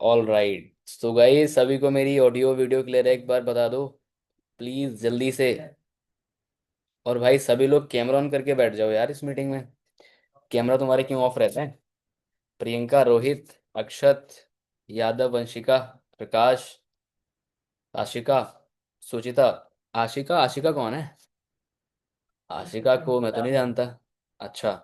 All right, तो guys सभी को मेरी ऑडियो वीडियो क्लियर है, एक बार बता दो प्लीज जल्दी से। और भाई सभी लोग कैमरा ऑन करके बैठ जाओ यार इस मीटिंग में। कैमरा तुम्हारे क्यों ऑफ रहते हैं? प्रियंका, रोहित, अक्षत, यादव, वंशिका, प्रकाश, आशिका, सुचिता। आशिका, आशिका कौन है? आशिका को मैं तो नहीं जानता। अच्छा।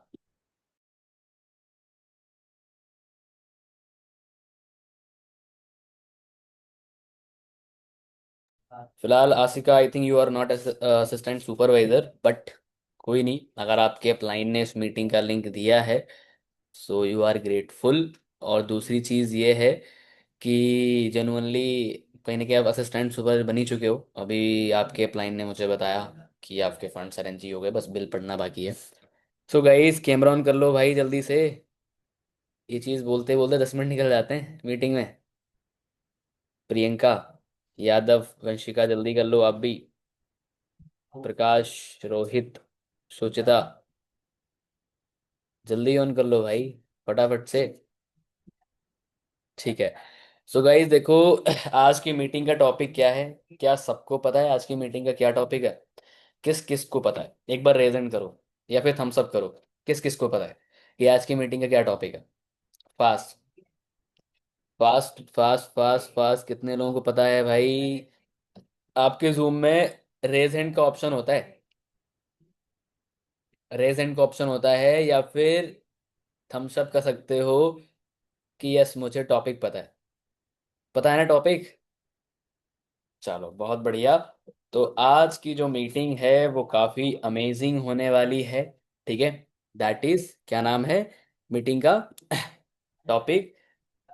फिलहाल Ashika, I think you are not assistant supervisor, but कोई नहीं, अगर आपके क्लाइंट ने इस मीटिंग का लिंक दिया है सो यू आर ग्रेटफुल। और दूसरी चीज़ ये है कि जेनुअनली कहीं ना कहीं आप असिस्टेंट सुपर बन ही चुके हो। अभी आपके क्लाइंट ने मुझे बताया कि आपके फंड्स अरेंज ही हो गए, बस बिल पड़ना बाकी है। सो गाइस कैमरा ऑन कर लो भाई जल्दी से। ये चीज़ बोलते बोलते 10 मिनट निकल जाते हैं मीटिंग में। प्रियंका, यादव, वंशिका जल्दी कर लो आप भी। प्रकाश, रोहित, सुचिता, जल्दी ऑन कर लो भाई, फटाफट से। ठीक है। सो गाइस देखो, आज की मीटिंग का टॉपिक क्या है? क्या सबको पता है आज की मीटिंग का क्या टॉपिक है? किस किस को पता है, एक बार रेज हैंड करो या फिर थम्स अप करो। किस किस को पता है कि आज की मीटिंग का क्या टॉपिक है? Fast, fast, fast, fast, fast, कितने लोगों को पता है भाई? आपके जूम में रेज हैंड का ऑप्शन होता है? रेज हैंड का ऑप्शन होता है या फिर थम्स अप कर सकते हो कि यस मुझे टॉपिक पता है? पता है ना टॉपिक? चलो बहुत बढ़िया। तो आज की जो मीटिंग है वो काफी अमेजिंग होने वाली है। ठीक है। दैट इज क्या नाम है मीटिंग का टॉपिक?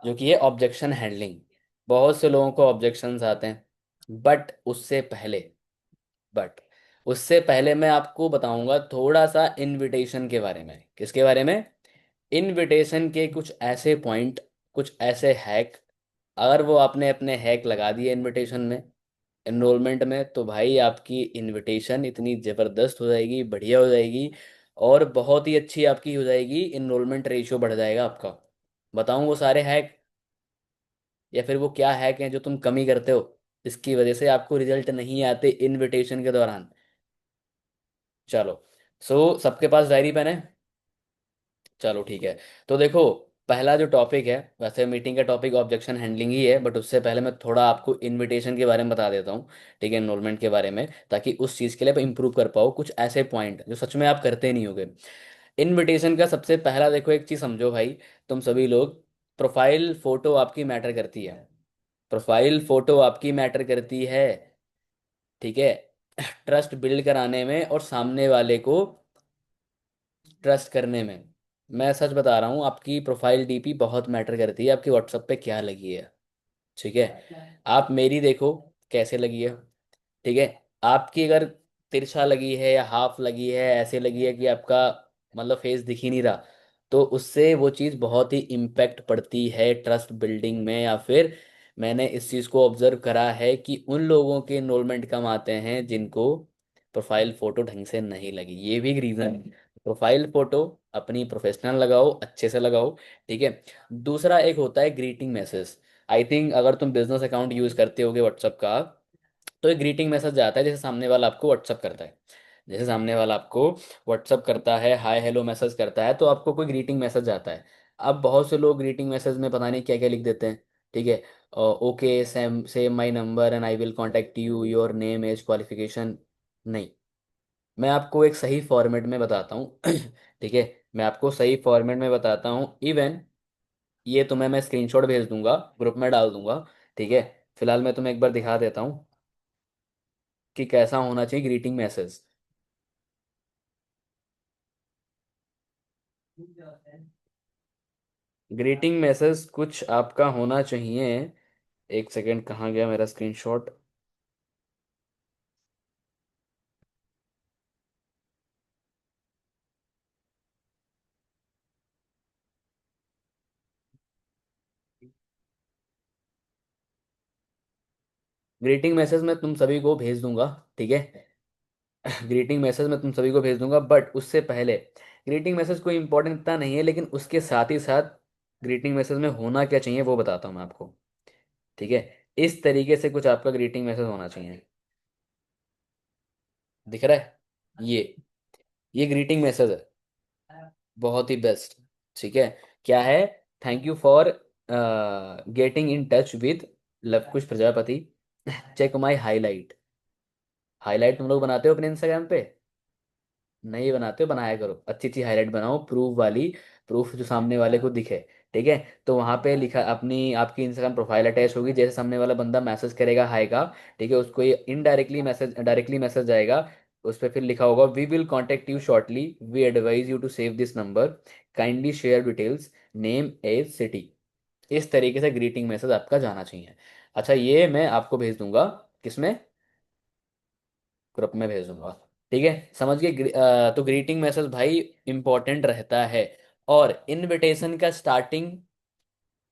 जो कि है ऑब्जेक्शन हैंडलिंग। बहुत से लोगों को ऑब्जेक्शंस आते हैं, बट उससे पहले मैं आपको बताऊंगा थोड़ा सा इनविटेशन के बारे में। किसके बारे में? इनविटेशन के कुछ ऐसे पॉइंट, कुछ ऐसे हैक। अगर वो आपने अपने हैक लगा दिए इनविटेशन में, एनरोलमेंट में, तो भाई आपकी इनविटेशन इतनी ज़बरदस्त हो जाएगी, बढ़िया हो जाएगी। और बहुत ही अच्छी आपकी हो जाएगी, इनरोलमेंट रेशियो बढ़ जाएगा आपका। बताऊं वो सारे हैक, या फिर वो क्या हैक हैं जो तुम कमी करते हो इसकी वजह से आपको रिजल्ट नहीं आते इनविटेशन के दौरान? चलो। सबके पास डायरी पेन है? चलो ठीक है। तो देखो, पहला जो टॉपिक है, वैसे मीटिंग का टॉपिक ऑब्जेक्शन हैंडलिंग ही है, बट उससे पहले मैं थोड़ा आपको इनविटेशन के बारे में बता देता हूँ। ठीक है, एनरोलमेंट के बारे में, ताकि उस चीज़ के लिए आप इंप्रूव कर पाओ कुछ ऐसे पॉइंट जो सच में आप करते नहीं होगे। इनविटेशन का सबसे पहला देखो, एक चीज़ समझो भाई, तुम सभी लोग, प्रोफाइल फोटो आपकी मैटर करती है। प्रोफाइल फोटो आपकी मैटर करती है। ठीक है। ट्रस्ट बिल्ड कराने में और सामने वाले को ट्रस्ट करने में। मैं सच बता रहा हूँ, आपकी प्रोफाइल डीपी बहुत मैटर करती है, आपकी व्हाट्सएप पे क्या लगी है। ठीक है। आप मेरी देखो कैसे लगी है। ठीक है। आपकी अगर तिरछा लगी है या हाफ लगी है, ऐसे लगी है कि आपका मतलब फेस दिख ही नहीं रहा, तो उससे वो चीज़ बहुत ही इम्पेक्ट पड़ती है ट्रस्ट बिल्डिंग में। या फिर मैंने इस चीज़ को ऑब्जर्व करा है कि उन लोगों के इनरोलमेंट कम आते हैं जिनको प्रोफाइल फोटो ढंग से नहीं लगी। ये भी एक रीज़न है। प्रोफाइल फोटो अपनी प्रोफेशनल लगाओ, अच्छे से लगाओ। ठीक है। दूसरा एक होता है ग्रीटिंग मैसेज। आई थिंक अगर तुम बिजनेस अकाउंट यूज़ करते होगे व्हाट्सअप का, तो एक ग्रीटिंग मैसेज आता है, जैसे सामने वाला आपको व्हाट्सअप करता है। जैसे सामने वाला आपको व्हाट्सअप करता है, हाय हेलो मैसेज करता है, तो आपको कोई ग्रीटिंग मैसेज आता है। अब बहुत से लोग ग्रीटिंग मैसेज में पता नहीं क्या क्या लिख देते हैं। ठीक है। Okay, same same my number and I will contact you, your name, age, qualification. नहीं, मैं आपको एक सही फॉर्मेट में बताता हूँ। ठीक है। मैं आपको सही फॉर्मेट में बताता हूँ। इवन ये तुम्हें मैं स्क्रीनशॉट भेज दूंगा, ग्रुप में डाल दूंगा। ठीक है। फिलहाल मैं तुम्हें एक बार दिखा देता हूँ कि कैसा होना चाहिए ग्रीटिंग मैसेज। ग्रीटिंग मैसेज कुछ आपका होना चाहिए। एक सेकंड, कहाँ गया मेरा स्क्रीनशॉट? ग्रीटिंग मैसेज मैं तुम सभी को भेज दूंगा। ठीक है। ग्रीटिंग मैसेज मैं तुम सभी को भेज दूंगा, बट उससे पहले ग्रीटिंग मैसेज कोई इंपॉर्टेंट इतना नहीं है, लेकिन उसके साथ ही साथ ग्रीटिंग मैसेज में होना क्या चाहिए वो बताता हूँ मैं आपको। ठीक है, इस तरीके से कुछ आपका ग्रीटिंग मैसेज होना चाहिए। दिख रहा है ये ग्रीटिंग मैसेज है, बहुत ही बेस्ट। ठीक है, क्या है? Thank you for getting in touch with Lavkush Prajapati, check my highlight. Highlight तुम लोग बनाते हो अपने इंस्टाग्राम पे? नहीं बनाते हो, बनाया करो, अच्छी अच्छी हाईलाइट बनाओ, प्रूफ वाली, प्रूफ जो सामने वाले को दिखे। ठीक है, तो वहां पे लिखा, अपनी आपकी इंस्टाग्राम प्रोफाइल अटैच होगी, जैसे सामने वाला बंदा मैसेज करेगा हाय का, ठीक है, उसको ये इनडायरेक्टली मैसेज, डायरेक्टली मैसेज जाएगा, उस पर फिर लिखा होगा we will contact you shortly, we advise you to save this number, kindly share details, name age city. इस तरीके से ग्रीटिंग मैसेज आपका जाना चाहिए। अच्छा, ये मैं आपको भेज दूंगा, किसमें? ग्रुप में भेज दूंगा। ठीक है, समझ गए? तो ग्रीटिंग मैसेज भाई इंपॉर्टेंट रहता है। और इनविटेशन का स्टार्टिंग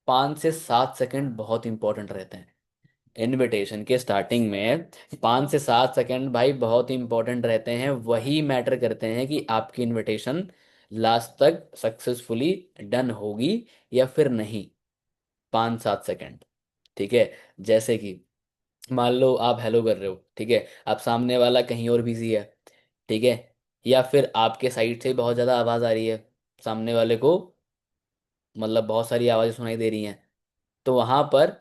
5 से 7 सेकंड बहुत इंपॉर्टेंट रहते हैं। इनविटेशन के स्टार्टिंग में 5 से 7 सेकंड भाई बहुत इंपॉर्टेंट रहते हैं, वही मैटर करते हैं कि आपकी इनविटेशन लास्ट तक सक्सेसफुली डन होगी या फिर नहीं। 5 7 सेकंड। ठीक है, जैसे कि मान लो आप हेलो कर रहे हो, ठीक है, आप सामने वाला कहीं और बिजी है, ठीक है, या फिर आपके साइड से बहुत ज़्यादा आवाज़ आ रही है, सामने वाले को मतलब बहुत सारी आवाज़ें सुनाई दे रही हैं, तो वहाँ पर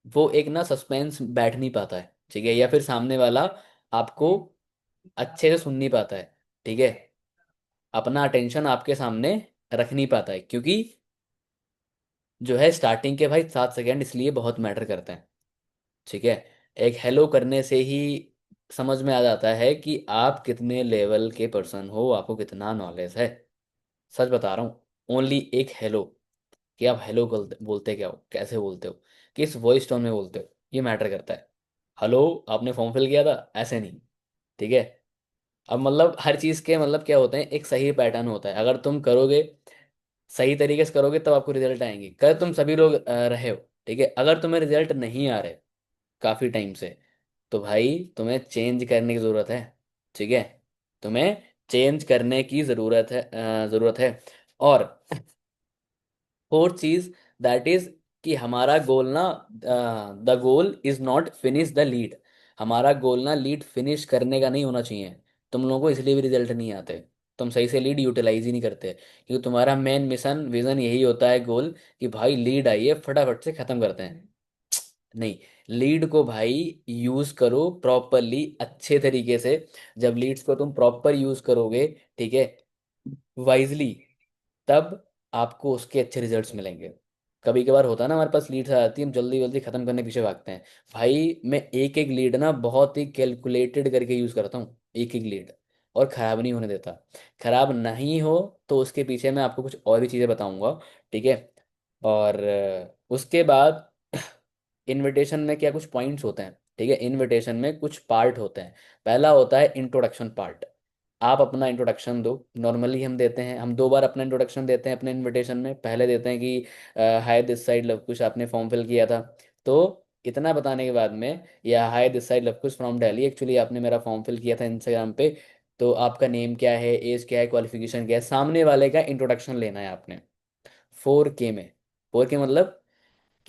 वो एक ना सस्पेंस बैठ नहीं पाता है, ठीक है, या फिर सामने वाला आपको अच्छे से सुन नहीं पाता है, ठीक है, अपना अटेंशन आपके सामने रख नहीं पाता है, क्योंकि जो है स्टार्टिंग के भाई 7 सेकंड इसलिए बहुत मैटर करते हैं। ठीक है, एक हेलो करने से ही समझ में आ जाता है कि आप कितने लेवल के पर्सन हो, आपको कितना नॉलेज है। सच बता रहा हूँ, ओनली एक हेलो, कि आप हेलो बोलते क्या हो, कैसे बोलते हो, किस वॉइस टोन में बोलते हो, ये मैटर करता है। हेलो, आपने फॉर्म फिल किया था, ऐसे नहीं। ठीक है, अब मतलब हर चीज़ के मतलब क्या होते हैं, एक सही पैटर्न होता है, अगर तुम करोगे सही तरीके से करोगे तब आपको रिजल्ट आएंगे। कर तुम सभी लोग रहे हो, ठीक है, अगर तुम्हें रिजल्ट नहीं आ रहे काफ़ी टाइम से, तो भाई तुम्हें चेंज करने की ज़रूरत है। ठीक है, तुम्हें चेंज करने की ज़रूरत है। और फोर्थ चीज, दैट इज कि हमारा गोल ना, the goal is not finish the lead. हमारा गोल ना लीड फिनिश करने का नहीं होना चाहिए। तुम लोगों को इसलिए भी रिजल्ट नहीं आते, तुम सही से लीड यूटिलाइज ही नहीं करते, क्योंकि तुम्हारा मेन मिशन विजन यही होता है, गोल, कि भाई लीड आई है फटाफट से खत्म करते हैं। नहीं, लीड को भाई यूज करो प्रॉपरली, अच्छे तरीके से। जब लीड्स को तुम प्रॉपर यूज करोगे, ठीक है, वाइजली, तब आपको उसके अच्छे रिजल्ट्स मिलेंगे। कभी कभार होता है ना, हमारे पास लीड्स आ जाती है, हम जल्दी जल्दी खत्म करने के पीछे भागते हैं। भाई मैं एक एक लीड ना बहुत ही कैलकुलेटेड करके यूज करता हूँ, एक एक लीड, और खराब नहीं होने देता। खराब नहीं हो तो उसके पीछे मैं आपको कुछ और भी चीज़ें बताऊंगा। ठीक है, और उसके बाद इनविटेशन में क्या कुछ पॉइंट्स होते हैं, ठीक है, इनविटेशन में कुछ पार्ट होते हैं। पहला होता है इंट्रोडक्शन पार्ट। आप अपना इंट्रोडक्शन दो, नॉर्मली हम देते हैं, हम 2 बार अपना इंट्रोडक्शन देते हैं अपने इनविटेशन में। पहले देते हैं कि हाय दिस साइड लवकुश, आपने फॉर्म फिल किया था, तो इतना बताने के बाद में, या hi this side Lavkush from Delhi, actually आपने मेरा फॉर्म फिल किया था इंस्टाग्राम पे, तो आपका नेम क्या है, एज क्या है, क्वालिफिकेशन क्या है, सामने वाले का इंट्रोडक्शन लेना है आपने। 4K में। 4K मतलब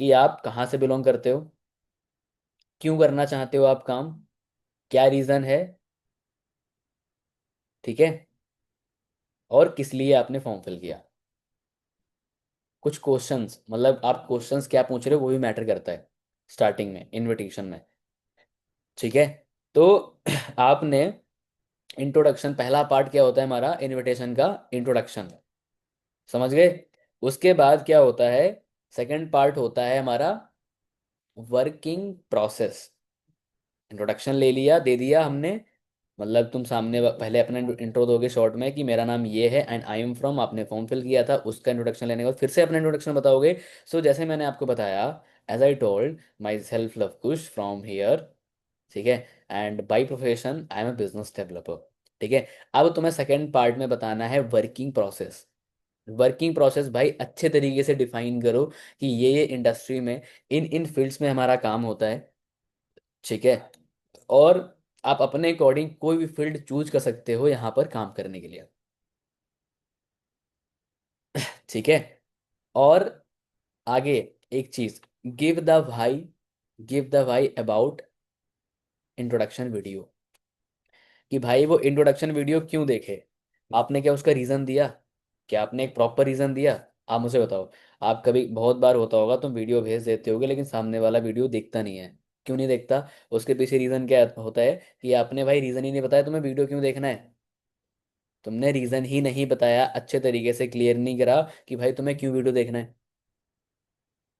कि आप कहाँ से बिलोंग करते हो, क्यों करना चाहते हो आप काम, क्या रीज़न है, ठीक है, और किस लिए आपने फॉर्म फिल किया। कुछ क्वेश्चंस, मतलब आप क्वेश्चंस क्या पूछ रहे हो वो भी मैटर करता है स्टार्टिंग में, इनविटेशन में। ठीक है, तो आपने इंट्रोडक्शन, पहला पार्ट क्या होता है हमारा इनविटेशन का, इंट्रोडक्शन, समझ गए? उसके बाद क्या होता है, सेकंड पार्ट होता है हमारा वर्किंग प्रोसेस। इंट्रोडक्शन ले लिया, दे दिया हमने, मतलब तुम सामने पहले अपना इंट्रो दोगे शॉर्ट में कि मेरा नाम ये है एंड आई एम फ्रॉम, आपने फॉर्म फिल किया था, उसका इंट्रोडक्शन लेने के बाद फिर से अपना इंट्रोडक्शन बताओगे। सो जैसे मैंने आपको बताया, as I told myself Luv Kush from here, ठीक है, and by profession I am a business developer. ठीक है, अब तुम्हें सेकेंड पार्ट में बताना है वर्किंग प्रोसेस। वर्किंग प्रोसेस भाई अच्छे तरीके से डिफाइन करो कि ये इंडस्ट्री में, इन इन फील्ड्स में हमारा काम होता है। ठीक है, और आप अपने अकॉर्डिंग कोई भी फील्ड चूज कर सकते हो यहाँ पर काम करने के लिए। ठीक है, और आगे एक चीज, गिव द भाई, गिव द भाई अबाउट इंट्रोडक्शन वीडियो, कि भाई वो इंट्रोडक्शन वीडियो क्यों देखे, आपने क्या उसका रीजन दिया, क्या आपने एक प्रॉपर रीजन दिया? आप मुझे बताओ। आप कभी, बहुत बार होता होगा तुम वीडियो भेज देते होगे लेकिन सामने वाला वीडियो देखता नहीं है, क्यों नहीं देखता? उसके पीछे रीजन क्या होता है कि आपने भाई रीजन ही नहीं बताया तुम्हें वीडियो क्यों देखना है। तुमने रीजन ही नहीं बताया, अच्छे तरीके से क्लियर नहीं करा कि भाई तुम्हें क्यों वीडियो देखना है।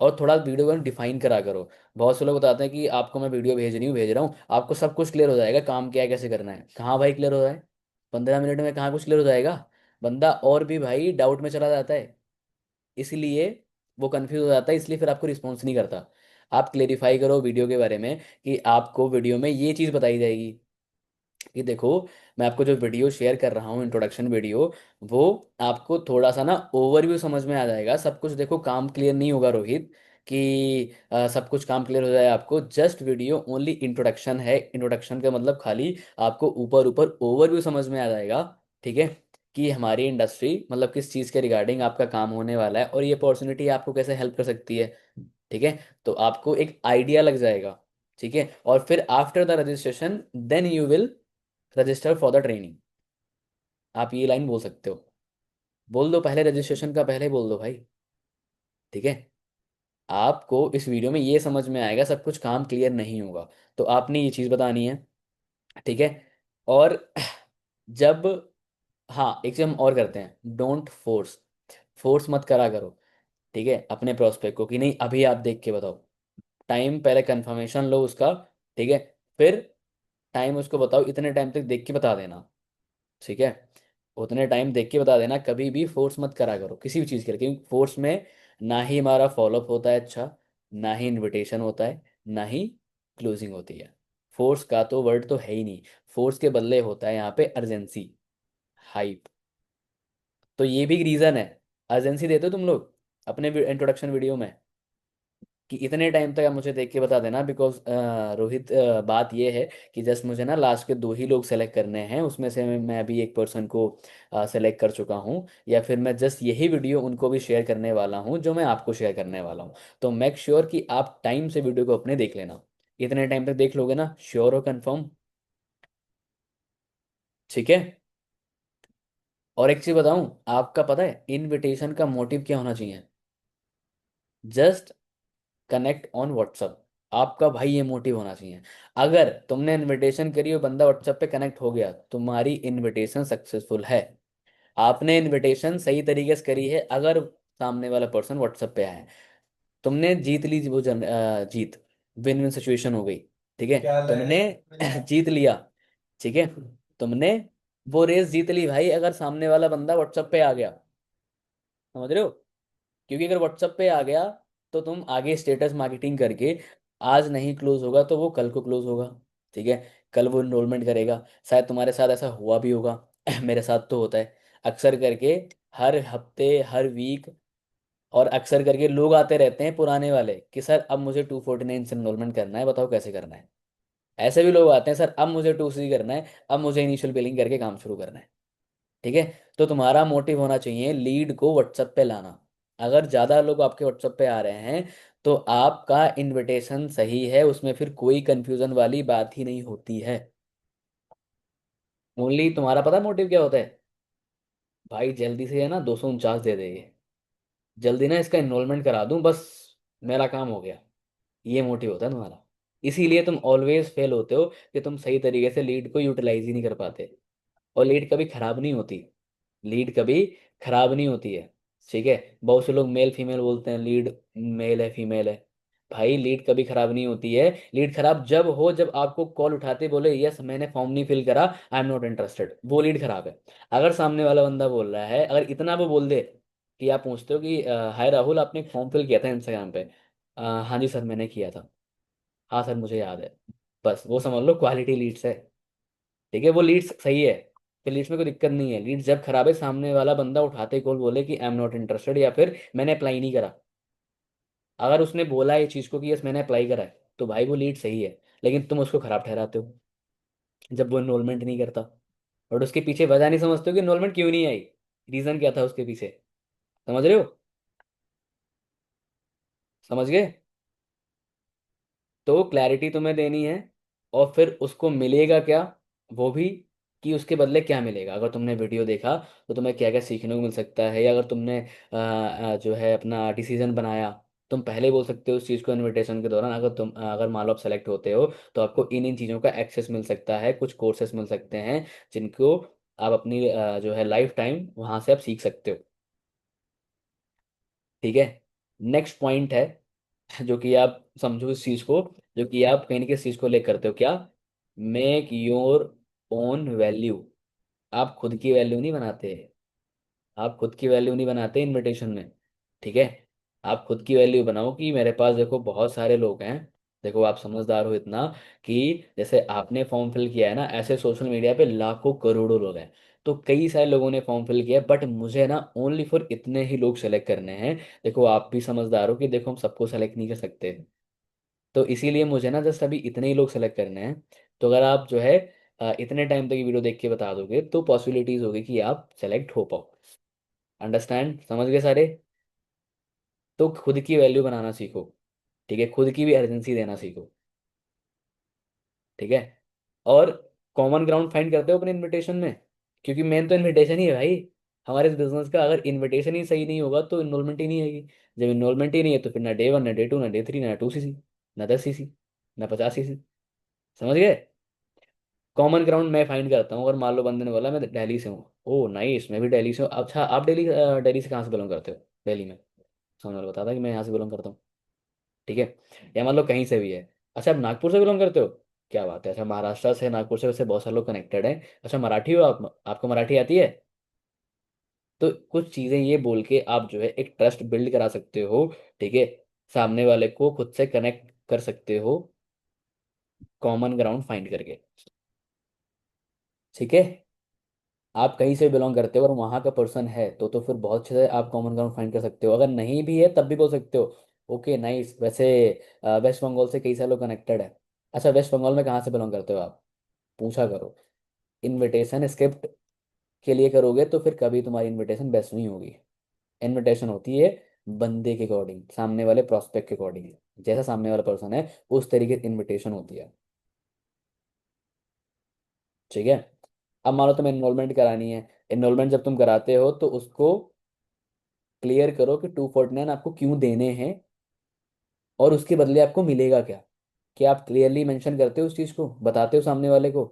और थोड़ा वीडियो को डिफाइन करा करो। बहुत से लोग बताते हैं कि आपको मैं वीडियो भेज रही हूँ, भेज रहा हूँ, आपको सब कुछ क्लियर हो जाएगा, काम क्या है कैसे करना है। कहाँ भाई क्लियर हो जाए, 15 मिनट में कहाँ कुछ क्लियर हो जाएगा? बंदा और भी भाई डाउट में चला जाता है, इसलिए वो कंफ्यूज हो जाता है, इसलिए फिर आपको रिस्पॉन्स नहीं करता। आप क्लेरिफाई करो वीडियो के बारे में कि आपको वीडियो में ये चीज़ बताई जाएगी कि देखो, मैं आपको जो वीडियो शेयर कर रहा हूँ इंट्रोडक्शन वीडियो, वो आपको थोड़ा सा ना ओवरव्यू समझ में आ जाएगा, सब कुछ देखो काम क्लियर नहीं होगा रोहित, कि सब कुछ काम क्लियर हो जाए आपको, जस्ट वीडियो ओनली इंट्रोडक्शन है, इंट्रोडक्शन का मतलब खाली आपको ऊपर ऊपर ओवरव्यू समझ में आ जाएगा, ठीक है, कि हमारी इंडस्ट्री मतलब किस चीज़ के रिगार्डिंग आपका काम होने वाला है और ये अपॉर्चुनिटी आपको कैसे हेल्प कर सकती है, ठीक है। तो आपको एक आइडिया लग जाएगा, ठीक है। और फिर after the registration then you will register for the training, आप ये लाइन बोल सकते हो, बोल दो पहले, रजिस्ट्रेशन का पहले बोल दो भाई, ठीक है। आपको इस वीडियो में ये समझ में आएगा, सब कुछ काम क्लियर नहीं होगा, तो आपने ये चीज़ बतानी है, ठीक है। और जब, हाँ एक चीज हम और करते हैं, डोंट फोर्स, फोर्स मत करा करो, ठीक है, अपने प्रोस्पेक्ट को कि नहीं अभी आप देख के बताओ। टाइम पहले कंफर्मेशन लो उसका, ठीक है, फिर टाइम उसको बताओ, इतने टाइम तक देख के बता देना, ठीक है। उतने टाइम देख के बता देना, कभी भी फोर्स मत करा करो किसी भी चीज़ के लिए, क्योंकि फोर्स में ना ही हमारा फॉलोअप होता है अच्छा, ना ही इनविटेशन होता है, ना ही क्लोजिंग होती है। फोर्स का तो वर्ड तो है ही नहीं, फोर्स के बदले होता है यहाँ पे अर्जेंसी, हाइप। तो ये भी रीज़न है, अर्जेंसी देते हो तुम लोग अपने इंट्रोडक्शन वीडियो में कि इतने टाइम तक आप मुझे देख के बता देना, बिकॉज रोहित बात ये है कि जस्ट मुझे ना लास्ट के 2 ही लोग सेलेक्ट करने हैं, उसमें से मैं अभी एक पर्सन को सेलेक्ट कर चुका हूँ, या फिर मैं जस्ट यही वीडियो उनको भी शेयर करने वाला हूँ जो मैं आपको शेयर करने वाला हूँ। तो मेक श्योर कि आप टाइम से वीडियो को अपने देख लेना, इतने टाइम तक देख लोगे ना, श्योर हो, कंफर्म, ठीक है। और एक चीज़ बताऊं, आपका पता है इनविटेशन का मोटिव क्या होना चाहिए? जस्ट कनेक्ट ऑन व्हाट्सअप, आपका भाई ये मोटिव होना चाहिए। अगर तुमने इनविटेशन करी और बंदा व्हाट्सअप पे कनेक्ट हो गया, तुम्हारी इनविटेशन सक्सेसफुल है, आपने इनविटेशन सही तरीके से करी है। अगर सामने वाला पर्सन व्हाट्सअप पे आया है, तुमने जीत ली वो जीत, विन विन सिचुएशन हो गई, ठीक है, क्या हाल तुमने है? जीत लिया, ठीक है, तुमने वो रेस जीत ली भाई, अगर सामने वाला बंदा व्हाट्सअप पे आ गया, समझ रहे हो? क्योंकि अगर व्हाट्सएप पे आ गया तो तुम आगे स्टेटस मार्केटिंग करके, आज नहीं क्लोज होगा तो वो कल को क्लोज होगा, ठीक है, कल वो इनरोलमेंट करेगा। शायद तुम्हारे साथ ऐसा हुआ भी होगा, मेरे साथ तो होता है अक्सर करके, हर हफ्ते हर वीक, और अक्सर करके लोग आते रहते हैं पुराने वाले कि सर अब मुझे 249 से इनरोलमेंट करना है, बताओ कैसे करना है। ऐसे भी लोग आते हैं, सर अब मुझे 2C करना है, अब मुझे इनिशियल बिलिंग करके काम शुरू करना है, ठीक है। तो तुम्हारा मोटिव होना चाहिए लीड को व्हाट्सएप पे लाना। अगर ज़्यादा लोग आपके व्हाट्सएप पे आ रहे हैं तो आपका इनविटेशन सही है, उसमें फिर कोई कंफ्यूजन वाली बात ही नहीं होती है। ओनली तुम्हारा पता मोटिव क्या होता है? भाई जल्दी से है ना 249 दे देंगे, जल्दी ना इसका इनरोलमेंट करा दूं बस, मेरा काम हो गया, ये मोटिव होता है तुम्हारा। इसीलिए तुम ऑलवेज फेल होते हो कि तुम सही तरीके से लीड को यूटिलाइज ही नहीं कर पाते। और लीड कभी खराब नहीं होती, लीड कभी खराब नहीं होती है, ठीक है। बहुत से लोग मेल फीमेल बोलते हैं, लीड मेल है फीमेल है, भाई लीड कभी खराब नहीं होती है। लीड खराब जब हो जब आपको कॉल उठाते बोले यस मैंने फॉर्म नहीं फिल करा, आई एम नॉट इंटरेस्टेड, वो लीड खराब है। अगर सामने वाला बंदा बोल रहा है, अगर इतना वो बोल दे कि आप पूछते हो कि हाय राहुल आपने एक फॉर्म फिल किया था इंस्टाग्राम पे, हाँ जी सर मैंने किया था, हाँ सर मुझे याद है, बस वो समझ लो क्वालिटी लीड्स है, ठीक है, वो लीड्स सही है, फिर लीड्स में कोई दिक्कत नहीं है। लीड्स जब खराब है, सामने वाला बंदा उठाते कॉल बोले कि आई एम नॉट इंटरेस्टेड या फिर मैंने अप्लाई नहीं करा, अगर उसने बोला ये चीज़ को कि यस मैंने अप्लाई करा है, तो भाई वो लीड सही है, लेकिन तुम उसको खराब ठहराते हो जब वो इनरोलमेंट नहीं करता। और उसके पीछे वजह नहीं समझते हो कि इनरोलमेंट क्यों नहीं आई, रीज़न क्या था उसके पीछे, समझ रहे हो? समझ गए? तो क्लैरिटी तुम्हें देनी है, और फिर उसको मिलेगा क्या, वो भी, कि उसके बदले क्या मिलेगा। अगर तुमने वीडियो देखा तो तुम्हें क्या क्या सीखने को मिल सकता है, या अगर तुमने जो है अपना डिसीजन बनाया, तुम पहले बोल सकते हो उस चीज़ को इनविटेशन के दौरान। अगर मान लो आप सेलेक्ट होते हो, तो आपको इन इन चीज़ों का एक्सेस मिल सकता है, कुछ कोर्सेस मिल सकते हैं जिनको आप अपनी जो है लाइफ टाइम वहाँ से आप सीख सकते हो। ठीक है। नेक्स्ट पॉइंट है, जो कि आप समझो इस चीज को, जो कि आप कहीं ना कहीं इस चीज को लेकर करते हो क्या, मेक योर ओन वैल्यू। आप खुद की वैल्यू नहीं बनाते, आप खुद की वैल्यू नहीं बनाते इनविटेशन में। ठीक है। आप खुद की वैल्यू बनाओ कि मेरे पास देखो बहुत सारे लोग हैं, देखो आप समझदार हो इतना, कि जैसे आपने फॉर्म फिल किया है ना, ऐसे सोशल मीडिया पे लाखों करोड़ों लोग हैं। तो कई सारे लोगों ने फॉर्म फिल किया, बट मुझे ना ओनली फॉर इतने ही लोग सेलेक्ट करने हैं। देखो आप भी समझदार हो कि देखो हम सबको सेलेक्ट नहीं कर सकते, तो इसीलिए मुझे ना जस्ट अभी इतने ही लोग सेलेक्ट करने हैं। तो अगर आप जो है इतने टाइम तक ये वीडियो देख के बता दोगे, तो पॉसिबिलिटीज होगी कि आप सेलेक्ट हो पाओ। अंडरस्टैंड, समझ गए सारे? तो खुद की वैल्यू बनाना सीखो। ठीक है, खुद की भी अर्जेंसी देना सीखो। ठीक है। और कॉमन ग्राउंड फाइंड करते हो अपने इनविटेशन में, क्योंकि मेन तो इनविटेशन ही है भाई हमारे इस बिजनेस का। अगर इनविटेशन ही सही नहीं होगा तो इनरोलमेंट ही नहीं आएगी। जब इनरोलमेंट ही नहीं है तो फिर ना डे 1, ना डे 2, ना डे 3, ना 2 सीसी, ना 10 सीसी, ना 50 सीसी। समझ गए? कॉमन ग्राउंड मैं फाइंड करता हूँ। अगर मान लो बंदे ने बोला मैं दिल्ली से हूँ, ओ नाइस, मैं भी दिल्ली से हूँ। अच्छा आप दिल्ली दिल्ली से कहाँ से बिलोंग करते हो? दिल्ली में सामने वाला बताता कि मैं यहाँ से बिलोंग करता हूँ। ठीक है। या मान लो कहीं से भी है, अच्छा आप नागपुर से बिलोंग करते हो, क्या बात है, अच्छा महाराष्ट्र से, नागपुर से वैसे बहुत सारे लोग कनेक्टेड हैं। अच्छा मराठी हो आप, आपको मराठी आती है? तो कुछ चीज़ें ये बोल के आप जो है एक ट्रस्ट बिल्ड करा सकते हो। ठीक है। सामने वाले को खुद से कनेक्ट कर सकते हो, कॉमन ग्राउंड फाइंड करके। ठीक है। आप कहीं से बिलोंग करते हो और वहाँ का पर्सन है, तो फिर बहुत अच्छे से आप कॉमन ग्राउंड फाइंड कर सकते हो। अगर नहीं भी है तब भी बोल सकते हो, ओके नाइस, वैसे वेस्ट बंगाल से कई सारे लोग कनेक्टेड है। अच्छा वेस्ट बंगाल में कहाँ से बिलोंग करते हो आप, पूछा करो। इनविटेशन स्क्रिप्ट के लिए करोगे तो फिर कभी तुम्हारी इनविटेशन बेस्ट नहीं होगी। इनविटेशन होती है बंदे के अकॉर्डिंग, सामने वाले प्रोस्पेक्ट के अकॉर्डिंग, जैसा सामने वाला पर्सन है उस तरीके की इनविटेशन होती है। ठीक है। अब मान लो तुम्हें इनरोलमेंट करानी है, इनरोलमेंट जब तुम कराते हो तो उसको क्लियर करो कि 249 आपको क्यों देने हैं, और उसके बदले आपको मिलेगा क्या। क्या आप क्लियरली मेंशन करते हो उस चीज़ को, बताते हो सामने वाले को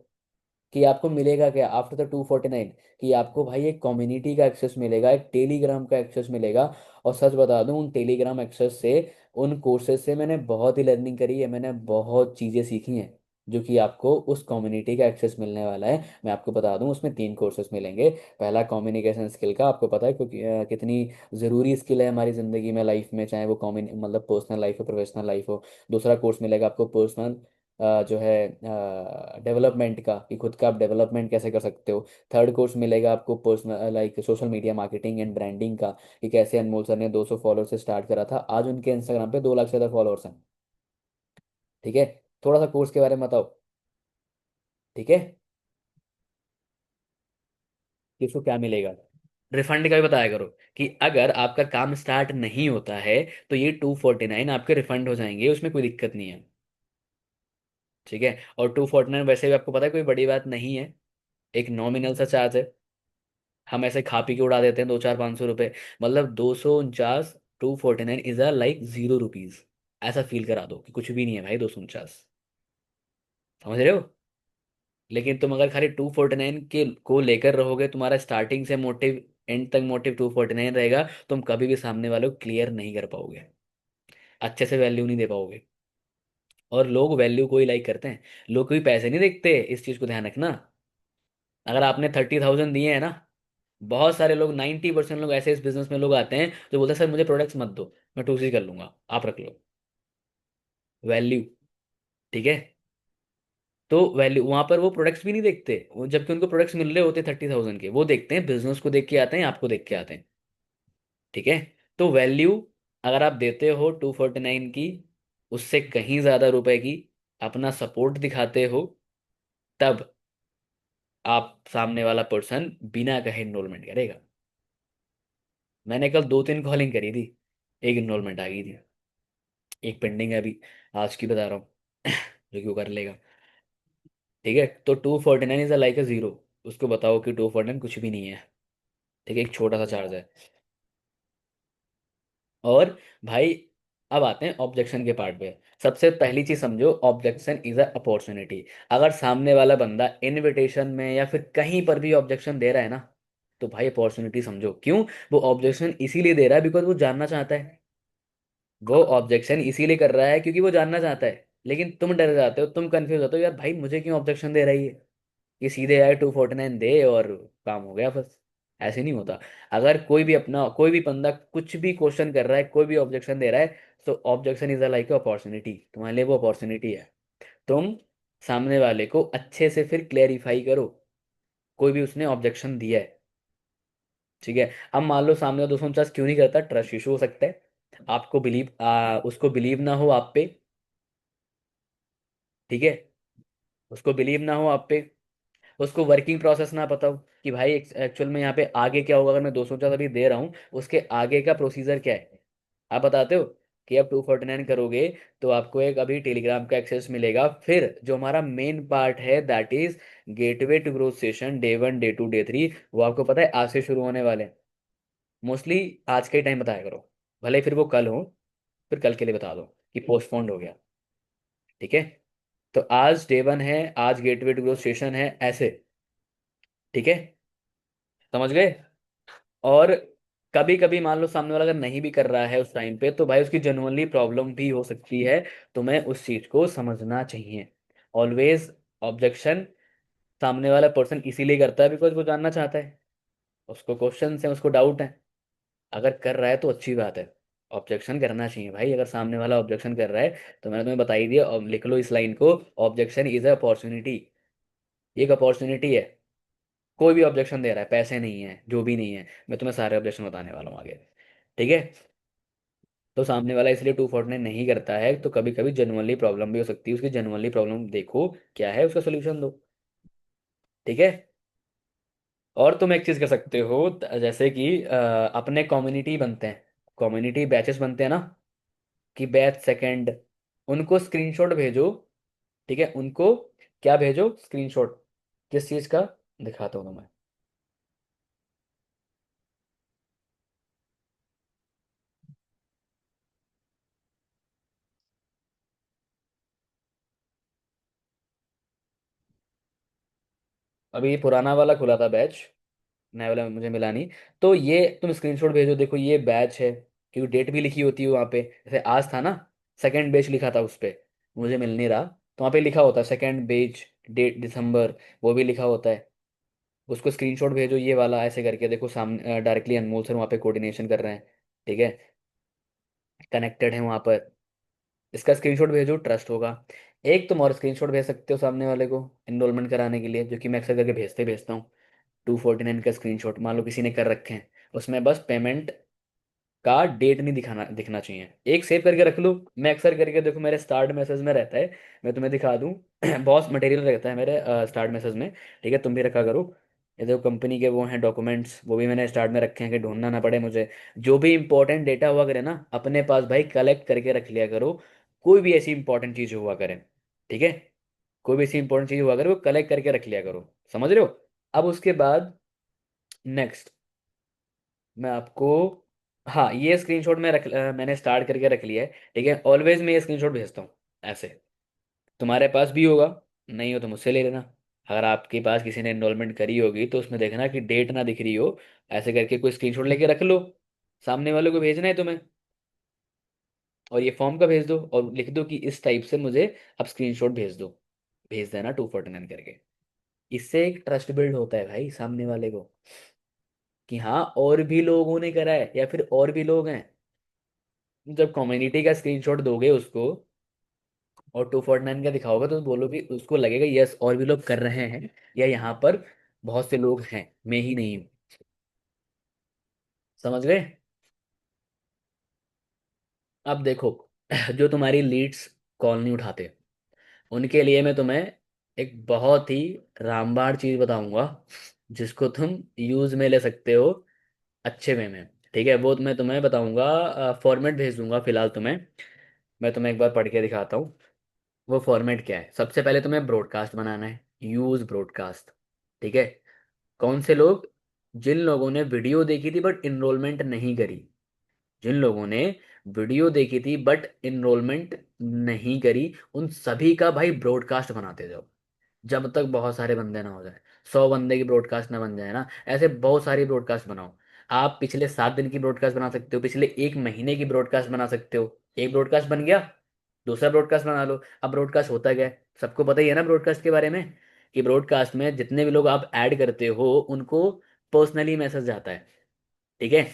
कि आपको मिलेगा क्या आफ्टर द 249, कि आपको भाई एक कम्युनिटी का एक्सेस मिलेगा, एक टेलीग्राम का एक्सेस मिलेगा। और सच बता दूं, उन टेलीग्राम एक्सेस से, उन कोर्सेज से मैंने बहुत ही लर्निंग करी है, मैंने बहुत चीज़ें सीखी हैं, जो कि आपको उस कम्युनिटी का एक्सेस मिलने वाला है। मैं आपको बता दूं उसमें 3 कोर्सेज मिलेंगे। पहला कम्युनिकेशन स्किल का, आपको पता है क्योंकि कितनी ज़रूरी स्किल है हमारी ज़िंदगी में, लाइफ में, चाहे वो कॉम्युनि मतलब पर्सनल लाइफ हो, प्रोफेशनल लाइफ हो। दूसरा कोर्स मिलेगा आपको पर्सनल जो है डेवलपमेंट का, कि खुद का आप डेवलपमेंट कैसे कर सकते हो। थर्ड कोर्स मिलेगा आपको personal like social media marketing and branding का, कि कैसे अनमोल सर ने 200 फॉलोअर से स्टार्ट करा था, आज उनके इंस्टाग्राम पे 2 लाख से ज़्यादा फॉलोअर्स हैं। ठीक है। थोड़ा सा कोर्स के बारे में बताओ। ठीक है। कि इसको क्या मिलेगा, रिफंड का भी बताया करो, कि अगर आपका काम स्टार्ट नहीं होता है तो ये 249 आपके रिफंड हो जाएंगे, उसमें कोई दिक्कत नहीं है। ठीक है। और 249 वैसे भी आपको पता है कोई बड़ी बात नहीं है, एक नॉमिनल सा चार्ज है। हम ऐसे खा पी के उड़ा देते हैं 200-400-500 रुपए, मतलब 249, 249 इज अ लाइक 0 रुपीज। ऐसा फील करा दो कि कुछ भी नहीं है भाई 249। समझ रहे हो? लेकिन तुम अगर खाली 249 के को लेकर रहोगे, तुम्हारा स्टार्टिंग से मोटिव एंड तक मोटिव 249 रहेगा, तुम कभी भी सामने वाले को क्लियर नहीं कर पाओगे, अच्छे से वैल्यू नहीं दे पाओगे। और लोग वैल्यू को ही लाइक करते हैं, लोग कोई पैसे नहीं देखते, इस चीज को ध्यान रखना। अगर आपने 30,000 दिए हैं ना, बहुत सारे लोग, 90% लोग ऐसे इस बिजनेस में लोग आते हैं जो बोलते हैं सर मुझे प्रोडक्ट्स मत दो, मैं 2C कर लूंगा, आप रख लो वैल्यू। ठीक है। तो वैल्यू वहां पर वो प्रोडक्ट्स भी नहीं देखते, जबकि उनको प्रोडक्ट्स मिल रहे होते 30,000 के, वो देखते हैं बिजनेस को देख के आते हैं, आपको देख के आते हैं। ठीक है। तो वैल्यू अगर आप देते हो 249 की, उससे कहीं ज्यादा रुपए की, अपना सपोर्ट दिखाते हो, तब आप सामने वाला पर्सन बिना कहे इनरोलमेंट करेगा। मैंने कल 2-3 कॉलिंग करी थी, एक इनरोलमेंट आ गई थी। एक पेंडिंग है अभी, आज की बता रहा हूँ जो कि वो कर लेगा। ठीक है, तो 249 इज लाइक अ जीरो। उसको बताओ कि 249 कुछ भी नहीं है। ठीक है, एक छोटा सा चार्ज है। और भाई, अब आते हैं ऑब्जेक्शन के पार्ट पे। सबसे पहली चीज समझो, ऑब्जेक्शन इज अ अपॉर्चुनिटी। अगर सामने वाला बंदा इनविटेशन में या फिर कहीं पर भी ऑब्जेक्शन दे रहा है ना, तो भाई अपॉर्चुनिटी समझो क्यों। वो ऑब्जेक्शन इसीलिए दे रहा है बिकॉज वो जानना चाहता है। वो ऑब्जेक्शन इसीलिए कर रहा है क्योंकि वो जानना चाहता है। लेकिन तुम डर जाते हो, तुम कंफ्यूज होते हो, यार भाई मुझे क्यों ऑब्जेक्शन दे रही है, ये सीधे आए 249 दे और काम हो गया बस। ऐसे नहीं होता। अगर कोई भी अपना कोई भी बंदा कुछ भी क्वेश्चन कर रहा है, कोई भी ऑब्जेक्शन दे रहा है, तो objection is a like opportunity, तुम्हारे लिए वो अपॉर्चुनिटी है। तुम सामने वाले को अच्छे से फिर क्लेरिफाई करो, कोई भी उसने ऑब्जेक्शन दिया है। ठीक है, अब मान लो सामने वाला 249 क्यों नहीं करता, ट्रस्ट इशू हो सकता है। आपको उसको बिलीव ना हो आप पे। ठीक है, उसको बिलीव ना हो आप पे, उसको वर्किंग प्रोसेस ना पता हो कि भाई एक्चुअल में यहाँ पे आगे क्या होगा। अगर मैं 249 अभी दे रहा हूँ, उसके आगे का प्रोसीजर क्या है, आप बताते हो कि आप 249 करोगे तो आपको एक अभी टेलीग्राम का एक्सेस मिलेगा। फिर जो हमारा मेन पार्ट है that is gateway to growth session day 1 day 2 day 3, वो आपको पता है आज से शुरू होने वाले हैं। मोस्टली आज के टाइम बताया करो, भले फिर वो कल हो, फिर कल के लिए बता दो कि पोस्टपोन्ड हो गया। ठीक है, तो आज डे 1 है, आज गेटवे टू ग्रोथ सेशन है ऐसे। ठीक है, समझ गए। और कभी कभी मान लो सामने वाला अगर नहीं भी कर रहा है उस टाइम पे, तो भाई उसकी जेनुअनली प्रॉब्लम भी हो सकती है। तुम्हें उस चीज को समझना चाहिए। ऑलवेज ऑब्जेक्शन सामने वाला पर्सन इसीलिए करता है बिकॉज वो जानना चाहता है, उसको क्वेश्चन है, उसको डाउट है। अगर कर रहा है तो अच्छी बात है, ऑब्जेक्शन करना चाहिए भाई। अगर सामने वाला ऑब्जेक्शन कर रहा है, तो मैंने तुम्हें बता ही दिया, और लिख लो इस लाइन को, ऑब्जेक्शन इज अ अपॉर्चुनिटी। एक अपॉर्चुनिटी है। कोई भी ऑब्जेक्शन दे रहा है, पैसे नहीं है, जो भी नहीं है, मैं तुम्हें सारे ऑब्जेक्शन बताने वाला हूँ आगे। ठीक है, तो सामने वाला इसलिए 249 नहीं करता है, तो कभी कभी जेनुअनली प्रॉब्लम भी हो सकती है, उसकी जेनुअनली प्रॉब्लम देखो क्या है, उसका सोल्यूशन दो। ठीक है, और तुम एक चीज कर सकते हो, जैसे कि अपने कम्युनिटी बनते हैं, कम्युनिटी बैचेस बनते हैं ना, कि बैच सेकंड, उनको स्क्रीनशॉट भेजो। ठीक है, उनको क्या भेजो, स्क्रीनशॉट। किस चीज का, दिखाता हूँ तुम्हें। अभी पुराना वाला खुला था बैच, नया वाला मुझे मिला नहीं। तो ये तुम स्क्रीनशॉट भेजो, देखो ये बैच है, क्योंकि डेट भी लिखी होती है वहाँ पे। जैसे आज था ना, सेकंड बैच लिखा था उस पे, मुझे मिल नहीं रहा, तो वहाँ पे लिखा होता है सेकंड बैच, डेट दिसंबर, वो भी लिखा होता है। उसको स्क्रीनशॉट भेजो ये वाला, ऐसे करके देखो सामने डायरेक्टली अनमोल सर वहाँ पे कोऑर्डिनेशन कर रहे हैं। ठीक है, कनेक्टेड है वहाँ पर। इसका स्क्रीनशॉट भेजो, ट्रस्ट होगा। एक तुम और स्क्रीनशॉट भेज सकते हो सामने वाले को एनरोलमेंट कराने के लिए, जो कि मैं अक्सर करके भेजता हूँ। 249 का स्क्रीनशॉट मान लो किसी ने कर रखे हैं, उसमें बस पेमेंट का डेट नहीं दिखना चाहिए। एक सेव करके रख लो, मैं अक्सर करके देखो मेरे स्टार्ट मैसेज में रहता है, मैं तुम्हें दिखा दूं बहुत मटेरियल रहता है मेरे स्टार्ट मैसेज में। ठीक है, तुम भी रखा करो। ये देखो कंपनी के वो हैं डॉक्यूमेंट्स, वो भी मैंने स्टार्ट में रखे हैं कि ढूंढना ना पड़े मुझे। जो भी इंपॉर्टेंट डेटा हुआ करे ना, अपने पास भाई कलेक्ट करके रख लिया करो। कोई भी ऐसी इंपॉर्टेंट चीज हुआ करे, ठीक है, कोई भी ऐसी इंपॉर्टेंट चीज हुआ करे, वो कलेक्ट करके रख लिया करो। समझ रहे हो। अब उसके बाद नेक्स्ट मैं आपको, हाँ ये स्क्रीनशॉट मैंने स्टार्ट करके रख लिया है। ठीक है, ऑलवेज मैं ये स्क्रीनशॉट भेजता हूँ ऐसे। तुम्हारे पास भी होगा, नहीं हो तो मुझसे ले लेना। अगर आपके पास किसी ने एनरोलमेंट करी होगी तो उसमें देखना कि डेट ना दिख रही हो, ऐसे करके कोई स्क्रीनशॉट लेके रख लो। सामने वाले को भेजना है तुम्हें, और ये फॉर्म का भेज दो और लिख दो कि इस टाइप से मुझे अब स्क्रीनशॉट भेज दो, भेज देना 249 करके। इससे एक ट्रस्ट बिल्ड होता है भाई सामने वाले को, कि हाँ और भी लोगों ने करा है या फिर और भी लोग हैं। जब कम्युनिटी का स्क्रीनशॉट दोगे उसको और 249 का दिखाओगे, तो बोलो भी, उसको लगेगा यस और भी लोग कर रहे हैं, या यहाँ पर बहुत से लोग हैं, मैं ही नहीं हूँ। समझ गए। अब देखो जो तुम्हारी लीड्स कॉल नहीं उठाते, उनके लिए मैं तुम्हें एक बहुत ही रामबाण चीज बताऊंगा, जिसको तुम यूज में ले सकते हो अच्छे वे में। ठीक है, वो मैं तुम्हें बताऊंगा, फॉर्मेट भेज दूंगा फिलहाल तुम्हें। मैं तुम्हें एक बार पढ़ के दिखाता हूँ। वो फॉर्मेट क्या है, सबसे पहले तुम्हें ब्रॉडकास्ट बनाना है, यूज ब्रॉडकास्ट। ठीक है। कौन से लोग? जिन लोगों ने वीडियो देखी थी बट इनरोलमेंट नहीं करी। जिन लोगों ने वीडियो देखी थी बट इनरोलमेंट नहीं करी, उन सभी का भाई ब्रॉडकास्ट बनाते जाओ, जब तक बहुत सारे बंदे ना हो जाए। 100 बंदे की ब्रॉडकास्ट ना बन जाए ना, ऐसे बहुत सारी ब्रॉडकास्ट बनाओ। आप पिछले 7 दिन की ब्रॉडकास्ट बना सकते हो, पिछले 1 महीने की ब्रॉडकास्ट बना सकते हो। एक ब्रॉडकास्ट बन गया, दूसरा ब्रॉडकास्ट बना लो। अब ब्रॉडकास्ट होता क्या है, सबको पता ही है ना ब्रॉडकास्ट के बारे में, कि ब्रॉडकास्ट में जितने भी लोग आप ऐड करते हो उनको पर्सनली मैसेज जाता है। ठीक है।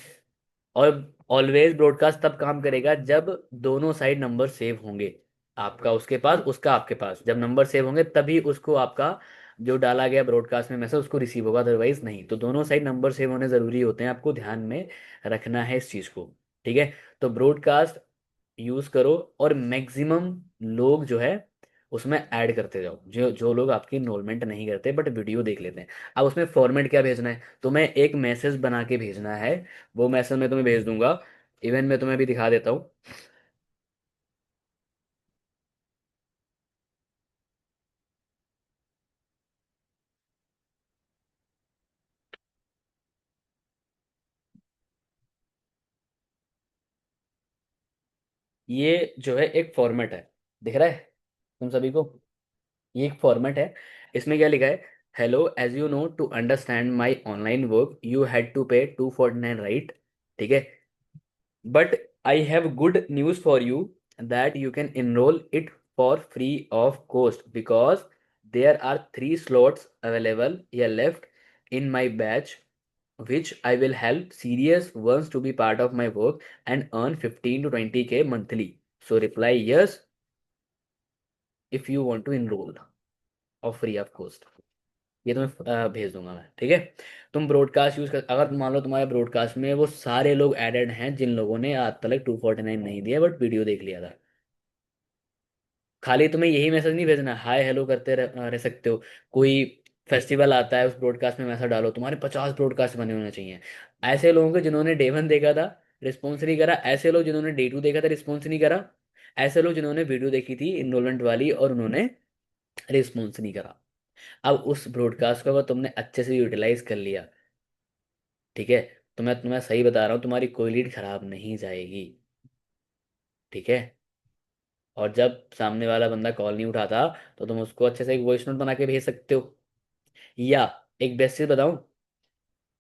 और ऑलवेज ब्रॉडकास्ट तब काम करेगा जब दोनों साइड नंबर सेव होंगे, आपका उसके पास, उसका आपके पास। जब नंबर सेव होंगे तभी उसको आपका जो डाला गया ब्रॉडकास्ट में मैसेज उसको रिसीव होगा, अदरवाइज नहीं। तो दोनों साइड नंबर सेव होने जरूरी होते हैं, आपको ध्यान में रखना है इस चीज को। ठीक है। तो ब्रॉडकास्ट यूज करो, और मैक्सिमम लोग जो है उसमें ऐड करते जाओ, जो जो लोग आपकी इनरोलमेंट नहीं करते बट वीडियो देख लेते हैं। अब उसमें फॉर्मेट क्या भेजना है, तुम्हें एक मैसेज बना के भेजना है। वो मैसेज मैं तुम्हें भेज दूंगा, इवन मैं तुम्हें अभी दिखा देता हूँ। ये जो है एक फॉर्मेट है, दिख रहा है तुम सभी को? ये एक फॉर्मेट है। इसमें क्या लिखा है? Hello, as you know to understand my online work you had to pay 249, right? ठीक है। But I have good news for you, that you can enroll it for free of cost, because there are 3 slots available here left in my batch, which I will help serious ones to be part of my work and earn 15 to 20K monthly. So reply yes if you want to enroll of free of cost. ये तुम्हें भेज दूंगा मैं। ठीक है। तुम broadcast use कर, अगर मान लो तुम्हारे ब्रॉडकास्ट में वो सारे लोग एडेड हैं जिन लोगों ने आज तक 249 नहीं दिया बट वीडियो देख लिया था, खाली तुम्हें यही मैसेज नहीं भेजना, हाय हेलो करते रह सकते हो। कोई फेस्टिवल आता है उस ब्रॉडकास्ट में मैसेज डालो, तुम्हारे 50 ब्रॉडकास्ट बने होने चाहिए। ऐसे लोगों को जिन्होंने डे 1 देखा था, रिस्पॉन्स नहीं करा। ऐसे लोग जिन्होंने डे 2 देखा था, रिस्पॉन्स नहीं करा। ऐसे लोग जिन्होंने वीडियो देखी थी इनरोलमेंट वाली और उन्होंने रिस्पॉन्स नहीं करा। अब उस ब्रॉडकास्ट को अगर तुमने अच्छे से यूटिलाइज कर लिया, ठीक है, तो मैं तुम्हें सही बता रहा हूँ, तुम्हारी कोई लीड खराब नहीं जाएगी। ठीक है। और जब सामने वाला बंदा कॉल नहीं उठाता, तो तुम उसको अच्छे से एक वॉइस नोट बना के भेज सकते हो। या एक बेस्ट चीज बताऊं,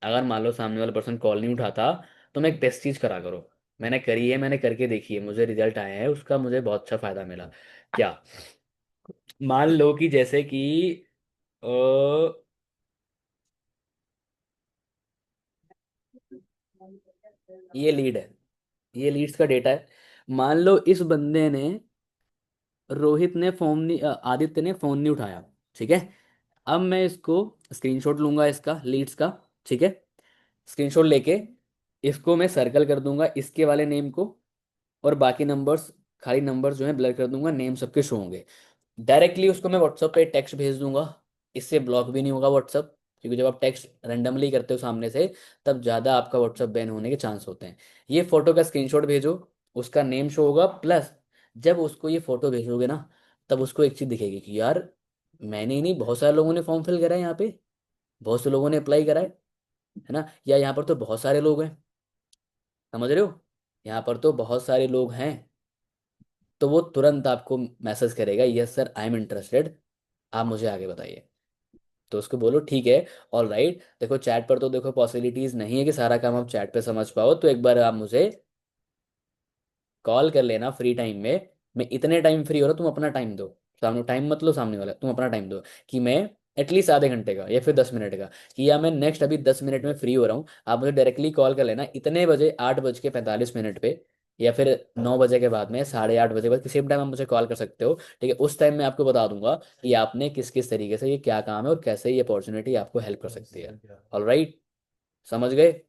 अगर मान लो सामने वाला पर्सन कॉल नहीं उठाता, तो मैं एक बेस्ट चीज करा करो। मैंने करी है, मैंने करके देखी है, मुझे रिजल्ट आया है उसका, मुझे बहुत अच्छा फायदा मिला। क्या? मान लो कि जैसे कि अ, ये लीड है, ये लीड्स का डेटा है। मान लो इस बंदे ने, रोहित ने फोन नहीं, आदित्य ने फोन नहीं उठाया। ठीक है। अब मैं इसको स्क्रीनशॉट लूंगा इसका, लीड्स का। ठीक है। स्क्रीनशॉट लेके इसको मैं सर्कल कर दूंगा, इसके वाले नेम को, और बाकी नंबर्स, खाली नंबर्स जो है ब्लर कर दूंगा, नेम सबके शो होंगे। डायरेक्टली उसको मैं व्हाट्सअप पे टेक्स्ट भेज दूंगा। इससे ब्लॉक भी नहीं होगा व्हाट्सअप, क्योंकि जब आप टेक्स्ट रेंडमली करते हो सामने से, तब ज़्यादा आपका व्हाट्सअप बैन होने के चांस होते हैं। ये फोटो का स्क्रीनशॉट भेजो, उसका नेम शो होगा, प्लस जब उसको ये फोटो भेजोगे ना, तब उसको एक चीज़ दिखेगी कि यार, मैंने ही नहीं, बहुत सारे लोगों ने फॉर्म फिल करा है यहाँ पे, बहुत से लोगों ने अप्लाई करा है ना, या यहाँ पर तो बहुत सारे लोग हैं, समझ रहे हो, यहाँ पर तो बहुत सारे लोग हैं। तो वो तुरंत आपको मैसेज करेगा, yes sir I am interested, आप मुझे आगे बताइए। तो उसको बोलो ठीक है, ऑल राइट। देखो चैट पर तो देखो पॉसिबिलिटीज नहीं है कि सारा काम आप चैट पे समझ पाओ, तो एक बार आप मुझे कॉल कर लेना फ्री टाइम में। मैं इतने टाइम फ्री हो रहा, तुम अपना टाइम दो। सामने टाइम मत लो, सामने वाला, तुम अपना टाइम दो, कि मैं एटलीस्ट आधे घंटे का या फिर 10 मिनट का, कि या मैं नेक्स्ट अभी 10 मिनट में फ्री हो रहा हूँ, आप मुझे डायरेक्टली कॉल कर लेना इतने बजे, 8:45 पे, या फिर 9 बजे के बाद में, 8:30 बजे के बाद, किसी भी टाइम आप मुझे कॉल कर सकते हो। ठीक है। उस टाइम मैं आपको बता दूंगा कि आपने किस किस तरीके से ये क्या काम है और कैसे ये अपॉर्चुनिटी आपको हेल्प कर सकती है। ऑल राइट, समझ गए?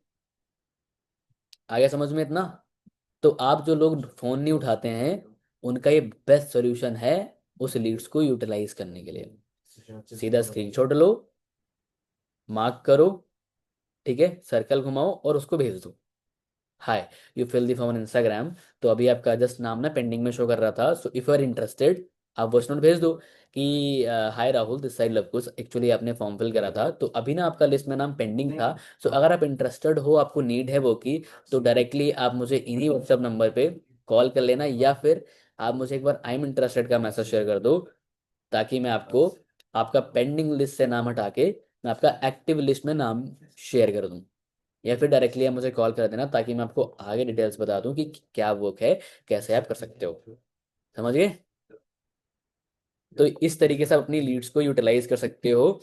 आगे समझ में इतना? तो आप जो लोग फोन नहीं उठाते हैं, उनका ये बेस्ट सॉल्यूशन है उस लीड्स को यूटिलाइज करने के लिए। सीधा स्क्रीनशॉट लो, मार्क करो, ठीक है, सर्कल घुमाओ और उसको भेज दो। Hi, you fill the form on Instagram. तो अभी आपका जस्ट नाम ना पेंडिंग में शो कर रहा था, so if you are interested आप वॉइस नोट भेज दो कि hi Rahul, this side Lavkush, actually आपने फॉर्म फिल करा था तो अभी ना आपका लिस्ट में नाम पेंडिंग था। सो अगर आप इंटरेस्टेड हो, आपको नीड है वो की, तो डायरेक्टली आप मुझे इन्हीं व्हाट्सएप नंबर पे कॉल कर लेना, या फिर आप मुझे एक बार आई एम इंटरेस्टेड का मैसेज शेयर कर दो, ताकि मैं आपको आपका पेंडिंग लिस्ट से नाम हटा के मैं आपका एक्टिव लिस्ट में नाम शेयर कर दूं। या फिर डायरेक्टली आप मुझे कॉल कर देना, ताकि मैं आपको आगे डिटेल्स बता दूं कि क्या वर्क है, कैसे आप कर सकते हो। समझ गए? तो इस तरीके से आप अपनी लीड्स को यूटिलाइज कर सकते हो।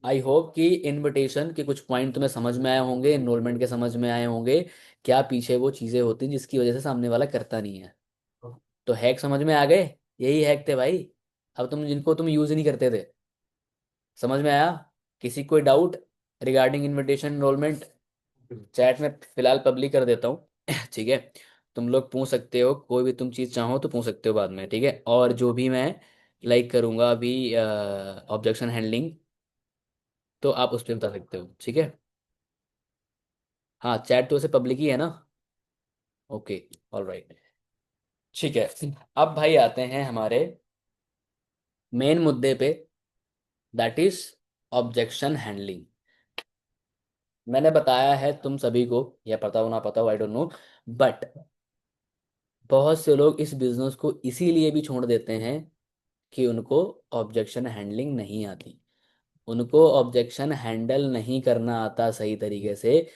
आई होप कि इनविटेशन के कुछ पॉइंट तुम्हें समझ में आए होंगे, एनरोलमेंट के समझ में आए होंगे, क्या पीछे वो चीज़ें होती हैं जिसकी वजह से सामने वाला करता नहीं है। तो हैक समझ में आ गए? यही हैक थे भाई, अब तुम जिनको तुम यूज नहीं करते थे। समझ में आया? किसी कोई doubt regarding invitation enrolment? Chat में फिलहाल पब्लिक कर देता हूँ। ठीक है, तुम लोग पूछ सकते हो, कोई भी तुम चीज़ चाहो तो पूछ सकते हो बाद में, ठीक है? और जो भी मैं लाइक करूँगा अभी ऑब्जेक्शन हैंडलिंग, तो आप उस पर बता सकते हो, ठीक है? हाँ, चैट तो वैसे पब्लिक ही है ना। ओके, ऑलराइट, ठीक है। अब भाई आते हैं हमारे मेन मुद्दे पे, दैट इज ऑब्जेक्शन हैंडलिंग। मैंने बताया है तुम सभी को, या पता हो ना पता हो, आई डोंट नो, बट बहुत से लोग इस बिजनेस को इसीलिए भी छोड़ देते हैं कि उनको ऑब्जेक्शन हैंडलिंग नहीं आती, उनको ऑब्जेक्शन हैंडल नहीं करना आता सही तरीके से,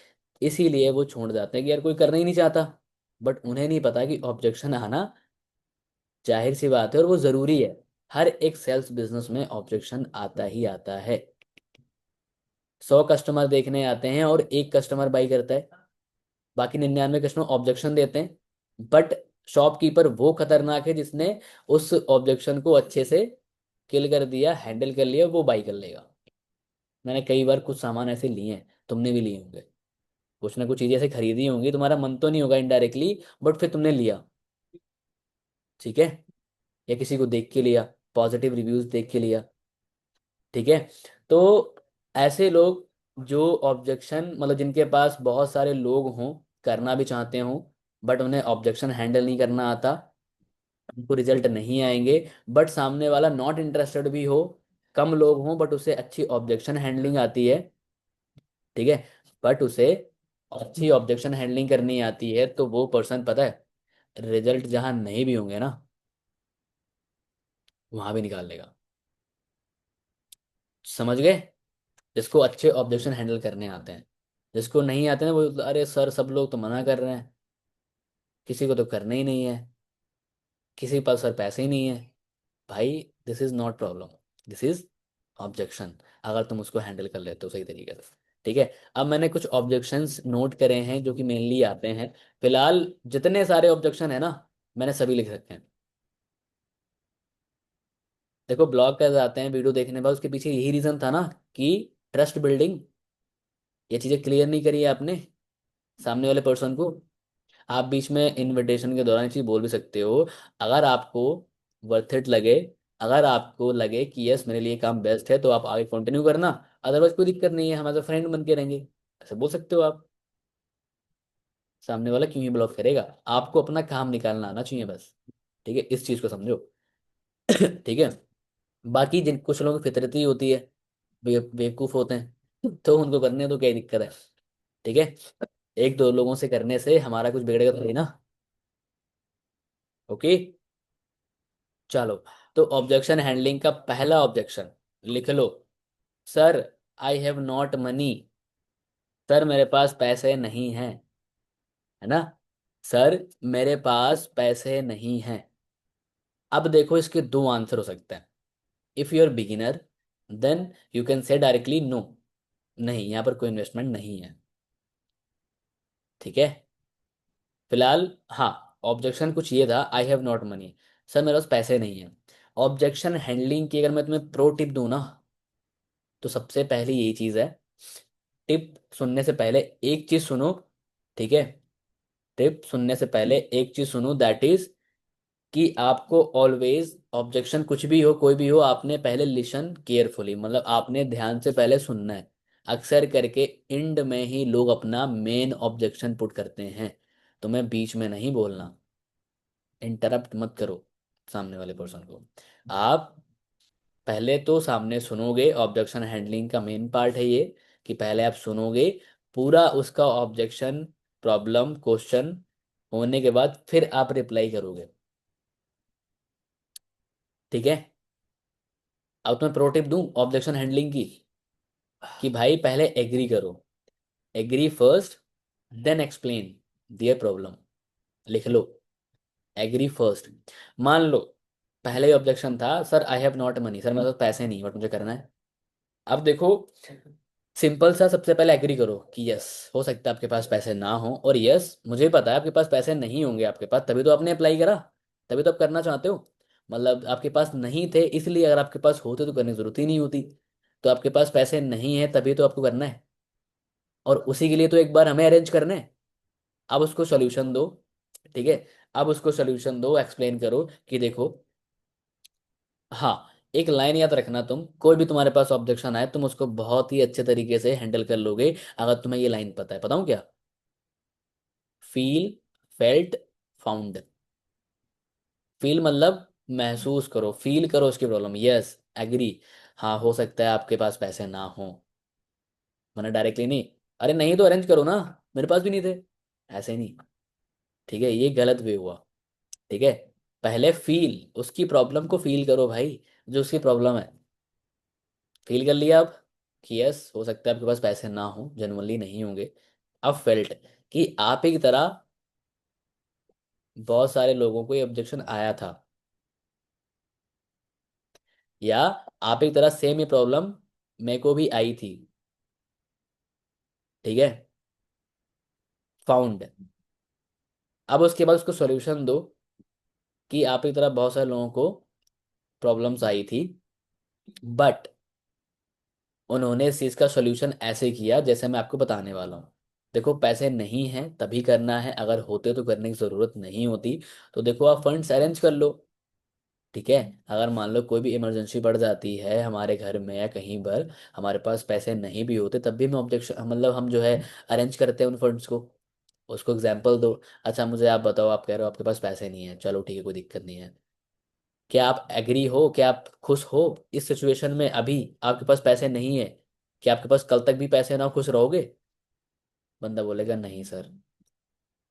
इसीलिए वो छोड़ जाते हैं कि यार कोई करना ही नहीं चाहता। बट उन्हें नहीं पता कि ऑब्जेक्शन आना जाहिर सी बात है और वो ज़रूरी है। हर एक सेल्स बिजनेस में ऑब्जेक्शन आता ही आता है। 100 कस्टमर देखने आते हैं और एक कस्टमर बाई करता है, बाकी 99 कस्टमर ऑब्जेक्शन देते हैं। बट शॉपकीपर वो खतरनाक है जिसने उस ऑब्जेक्शन को अच्छे से किल कर दिया, हैंडल कर लिया, वो बाई कर लेगा। मैंने कई बार कुछ सामान ऐसे लिए हैं, तुमने भी लिए होंगे, कुछ ना कुछ चीज़ें ऐसे खरीदी होंगी, तुम्हारा मन तो नहीं होगा इनडायरेक्टली, बट फिर तुमने लिया, ठीक है? या किसी को देख के लिया, पॉजिटिव रिव्यूज देख के लिया, ठीक है? तो ऐसे लोग जो ऑब्जेक्शन, मतलब जिनके पास बहुत सारे लोग हों, करना भी चाहते हों, बट उन्हें ऑब्जेक्शन हैंडल नहीं करना आता, उनको रिजल्ट नहीं आएंगे। बट सामने वाला नॉट इंटरेस्टेड भी हो, कम लोग हों बट उसे अच्छी ऑब्जेक्शन हैंडलिंग आती है, ठीक है? बट उसे अच्छी ऑब्जेक्शन हैंडलिंग करनी आती है, तो वो पर्सन पता है रिजल्ट जहां नहीं भी होंगे ना, वहां भी निकाल लेगा। समझ गए? जिसको अच्छे ऑब्जेक्शन हैंडल करने आते हैं। जिसको नहीं आते ना, वो अरे सर सब लोग तो मना कर रहे हैं, किसी को तो करना ही नहीं है, किसी के पास सर पैसे ही नहीं है। भाई, this is not problem, this is objection, अगर तुम उसको हैंडल कर लेते हो सही तरीके से, ठीक है? अब मैंने कुछ ऑब्जेक्शंस नोट करे हैं जो कि मेनली आते हैं। फिलहाल जितने सारे ऑब्जेक्शन है ना, मैंने सभी लिख रखे हैं। देखो, ब्लॉग कर आते हैं वीडियो देखने के बाद, उसके पीछे यही रीजन था ना, कि ट्रस्ट बिल्डिंग, ये चीजें क्लियर नहीं करी है आपने सामने वाले पर्सन को। आप बीच में इनविटेशन के दौरान ये चीज बोल भी सकते हो, अगर आपको वर्थ इट लगे, अगर आपको लगे कि यस मेरे लिए काम बेस्ट है, तो आप आगे कंटिन्यू करना, अदरवाइज कोई दिक्कत नहीं है, हम एज अ फ्रेंड बन के रहेंगे, ऐसे बोल सकते हो आप। सामने वाला क्यों ही ब्लॉक करेगा? आपको अपना काम निकालना आना चाहिए बस, ठीक है? इस चीज को समझो। ठीक है? बाकी जिन कुछ लोगों की फितरत ही होती है, बेवकूफ होते हैं, तो उनको करने तो क्या ही दिक्कत है, ठीक है? एक दो लोगों से करने से हमारा कुछ बिगड़ेगा तो नहीं ना। ओके, चलो। तो ऑब्जेक्शन हैंडलिंग का पहला ऑब्जेक्शन लिख लो, sir I have not money, sir मेरे पास पैसे नहीं हैं, है ना? सर मेरे पास पैसे नहीं हैं। अब देखो, इसके दो आंसर हो सकते हैं। If you are beginner, then you can say directly no, नहीं यहाँ पर कोई इन्वेस्टमेंट नहीं है, ठीक है? फिलहाल हाँ, ऑब्जेक्शन कुछ ये था, आई हैव नॉट मनी, सर मेरे पास पैसे नहीं है। ऑब्जेक्शन हैंडलिंग की अगर मैं तुम्हें प्रो टिप दूं ना, तो सबसे पहली यही चीज है। टिप सुनने से पहले एक चीज सुनो, ठीक है? टिप सुनने से पहले एक चीज सुनो, दैट इज कि आपको ऑलवेज ऑब्जेक्शन कुछ भी हो, कोई भी हो, आपने पहले लिसन केयरफुली, मतलब आपने ध्यान से पहले सुनना है। अक्सर करके इंड में ही लोग अपना मेन ऑब्जेक्शन पुट करते हैं। तुम्हें बीच में नहीं बोलना, इंटरप्ट मत करो सामने वाले पर्सन को। आप पहले तो सामने सुनोगे, ऑब्जेक्शन हैंडलिंग का मेन पार्ट है ये, कि पहले आप सुनोगे पूरा उसका ऑब्जेक्शन, प्रॉब्लम, क्वेश्चन होने के बाद फिर आप रिप्लाई करोगे। ठीक है। अब तुम्हें प्रो टिप दूं ऑब्जेक्शन हैंडलिंग की, कि भाई पहले एग्री करो, एग्री फर्स्ट देन एक्सप्लेन दियर प्रॉब्लम। लिख लो, एग्री फर्स्ट। मान लो पहले ही ऑब्जेक्शन था, sir I have not money, sir मेरे पास पैसे नहीं बट मुझे करना है। अब देखो, सिंपल सा, सबसे पहले एग्री करो कि यस हो सकता है आपके पास पैसे ना हो, और यस मुझे पता है आपके पास पैसे नहीं होंगे आपके पास, तभी तो आपने अप्लाई करा, तभी तो आप करना चाहते हो। मतलब आपके पास नहीं थे इसलिए, अगर आपके पास होते तो करने की जरूरत ही नहीं होती। तो आपके पास पैसे नहीं है तभी तो आपको करना है, और उसी के लिए तो एक बार हमें अरेंज करना है। अब उसको सोल्यूशन दो। ठीक है। अब उसको सोल्यूशन दो, एक्सप्लेन करो कि देखो, हाँ, एक लाइन याद रखना, तुम कोई भी तुम्हारे पास ऑब्जेक्शन आए तुम उसको बहुत ही अच्छे तरीके से हैंडल कर लोगे अगर तुम्हें ये लाइन पता है। बताऊं क्या? Feel, felt, found. फील मतलब महसूस करो, फील करो उसकी प्रॉब्लम, यस एग्री, हाँ हो सकता है आपके पास पैसे ना हो। मैंने डायरेक्टली नहीं, अरे नहीं तो अरेंज करो ना, मेरे पास भी नहीं थे, ऐसे नहीं। ठीक है, ये गलत वे हुआ। ठीक है। पहले फील, उसकी प्रॉब्लम को फील करो भाई, जो उसकी प्रॉब्लम है। फील कर लिया आप कि यस हो सकता है आपके पास पैसे ना हो, जनरली नहीं होंगे। अब फेल्ट, कि आप ही की तरह बहुत सारे लोगों को ये ऑब्जेक्शन आया था, या आप ही की तरह सेम ये प्रॉब्लम मेरे को भी आई थी। ठीक है। फाउंड, अब उसके बाद उसको सॉल्यूशन दो, कि आप ही की तरह बहुत सारे लोगों को प्रॉब्लम्स आई थी, बट उन्होंने इस चीज़ का सॉल्यूशन ऐसे किया जैसे मैं आपको बताने वाला हूँ। देखो पैसे नहीं हैं तभी करना है, अगर होते तो करने की ज़रूरत नहीं होती। तो देखो आप फंड्स अरेंज कर लो। ठीक है। अगर मान लो कोई भी इमरजेंसी पड़ जाती है हमारे घर में या कहीं पर, हमारे पास पैसे नहीं भी होते तब भी हम ऑब्जेक्शन, मतलब हम जो है अरेंज करते हैं उन फंड्स को। उसको एग्जाम्पल दो। अच्छा मुझे आप बताओ, आप कह रहे हो आपके पास पैसे नहीं है, चलो ठीक है कोई दिक्कत नहीं है, क्या आप एग्री हो, क्या आप खुश हो इस सिचुएशन में? अभी आपके पास पैसे नहीं है, क्या आपके पास कल तक भी पैसे ना हो खुश रहोगे? बंदा बोलेगा नहीं सर।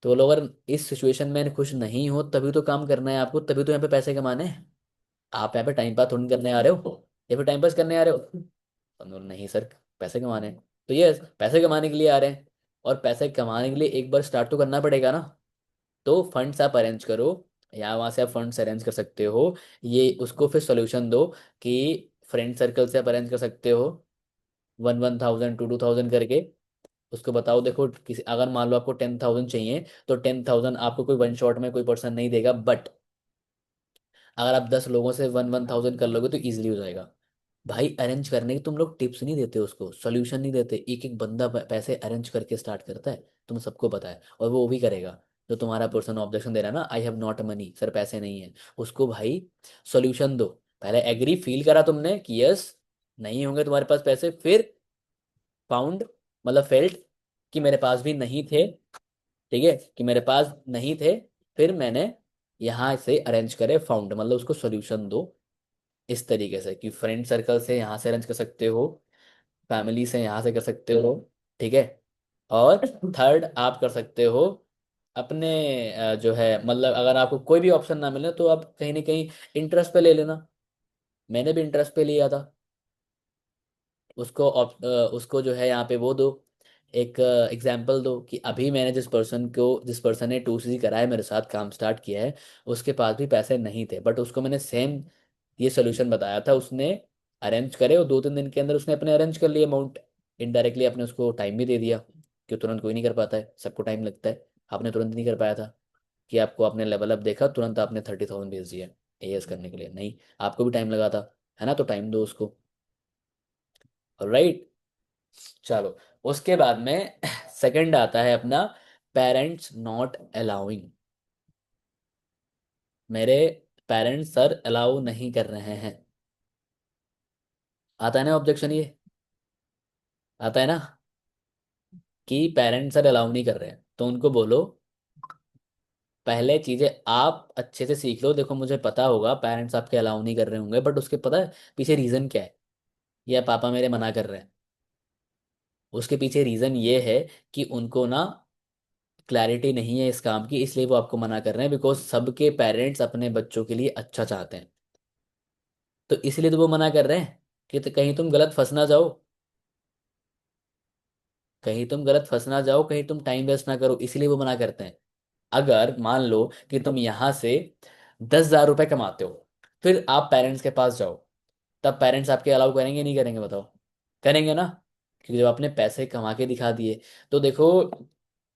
तो बोलो, अगर इस सिचुएशन में खुश नहीं हो तभी तो काम करना है आपको, तभी तो यहाँ पे पैसे कमाने हैं। आप यहाँ पे टाइम पास थोड़ी करने आ रहे हो, या फिर टाइम पास करने आ रहे हो? बंदा बोला, नहीं सर पैसे कमाने हैं। तो ये पैसे कमाने के लिए आ रहे हैं, और पैसे कमाने के लिए एक बार स्टार्ट तो करना पड़ेगा ना। तो फंड्स आप अरेंज करो, या वहाँ से आप फंड्स अरेंज कर सकते हो। ये उसको फिर सोल्यूशन दो, कि फ्रेंड सर्कल से आप अरेंज कर सकते हो, 1,000 2,000 करके। उसको बताओ देखो, किसी अगर मान लो आपको 10,000 चाहिए, तो 10,000 आपको कोई वन शॉट में कोई पर्सन नहीं देगा, बट अगर आप 10 लोगों से 1,000 कर लोगे तो ईजिली हो जाएगा। भाई अरेंज करने की तुम लोग टिप्स नहीं देते, उसको सोल्यूशन नहीं देते, एक एक बंदा पैसे अरेंज करके स्टार्ट करता है, तुम सबको पता है, और वो भी करेगा। जो तुम्हारा पर्सन ऑब्जेक्शन दे रहा है ना, आई हैव नॉट मनी, सर पैसे नहीं है, उसको भाई सोल्यूशन दो। पहले एग्री फील करा तुमने कि यस नहीं होंगे तुम्हारे पास पैसे, फिर फाउंड मतलब फेल्ट, कि मेरे पास भी नहीं थे। ठीक है, कि मेरे पास नहीं थे, फिर मैंने यहाँ से अरेंज करे, फाउंड मतलब उसको सोल्यूशन दो। इस तरीके से कि फ्रेंड सर्कल से यहाँ से अरेंज कर सकते हो, फैमिली से यहाँ से कर सकते हो। ठीक है। और थर्ड आप कर सकते हो अपने जो है, मतलब अगर आपको कोई भी ऑप्शन ना मिले तो आप कहीं ना कहीं इंटरेस्ट पे ले लेना। मैंने भी इंटरेस्ट पे लिया था। उसको जो है यहाँ पे वो दो, एक एग्जाम्पल दो, कि अभी मैंने जिस पर्सन ने 2CC करा है, मेरे साथ काम स्टार्ट किया है, उसके पास भी पैसे नहीं थे, बट उसको मैंने सेम ये सोल्यूशन बताया था, उसने अरेंज करे, और 2-3 दिन के अंदर उसने अपने अरेंज कर लिए अमाउंट। इनडायरेक्टली आपने उसको टाइम भी दे दिया, कि तुरंत कोई नहीं कर पाता है, सबको टाइम लगता है। आपने तुरंत नहीं कर पाया था, कि आपको आपने लेवल अप देखा तुरंत आपने 30,000 भेज दिया एएस करने के लिए, नहीं, आपको भी टाइम लगा था, है ना, तो टाइम दो उसको। राइट। चलो, उसके बाद में सेकंड आता है अपना, पेरेंट्स नॉट अलाउइंग। मेरे पेरेंट्स सर अलाउ नहीं कर रहे हैं, आता है ना ऑब्जेक्शन ये। आता है ना, कि पेरेंट्स सर अलाउ नहीं कर रहे हैं, तो उनको बोलो पहले चीजें आप अच्छे से सीख लो। देखो मुझे पता होगा पेरेंट्स आपके अलाउ नहीं कर रहे होंगे, बट उसके पता है पीछे रीजन क्या है, या पापा मेरे मना कर रहे हैं। उसके पीछे रीजन ये है कि उनको ना क्लैरिटी नहीं है इस काम की, इसलिए वो आपको मना कर रहे हैं। बिकॉज सबके पेरेंट्स अपने बच्चों के लिए अच्छा चाहते हैं, तो इसलिए तो वो मना कर रहे हैं कि तो कहीं तुम गलत फंस ना जाओ, कहीं तुम गलत फंस ना जाओ, कहीं तुम टाइम वेस्ट ना करो, इसलिए वो मना करते हैं। अगर मान लो कि तुम यहाँ से 10,000 रुपये कमाते हो, फिर आप पेरेंट्स के पास जाओ, तब पेरेंट्स आपके अलाउ करेंगे नहीं करेंगे बताओ? करेंगे ना, क्योंकि जब आपने पैसे कमा के दिखा दिए। तो देखो,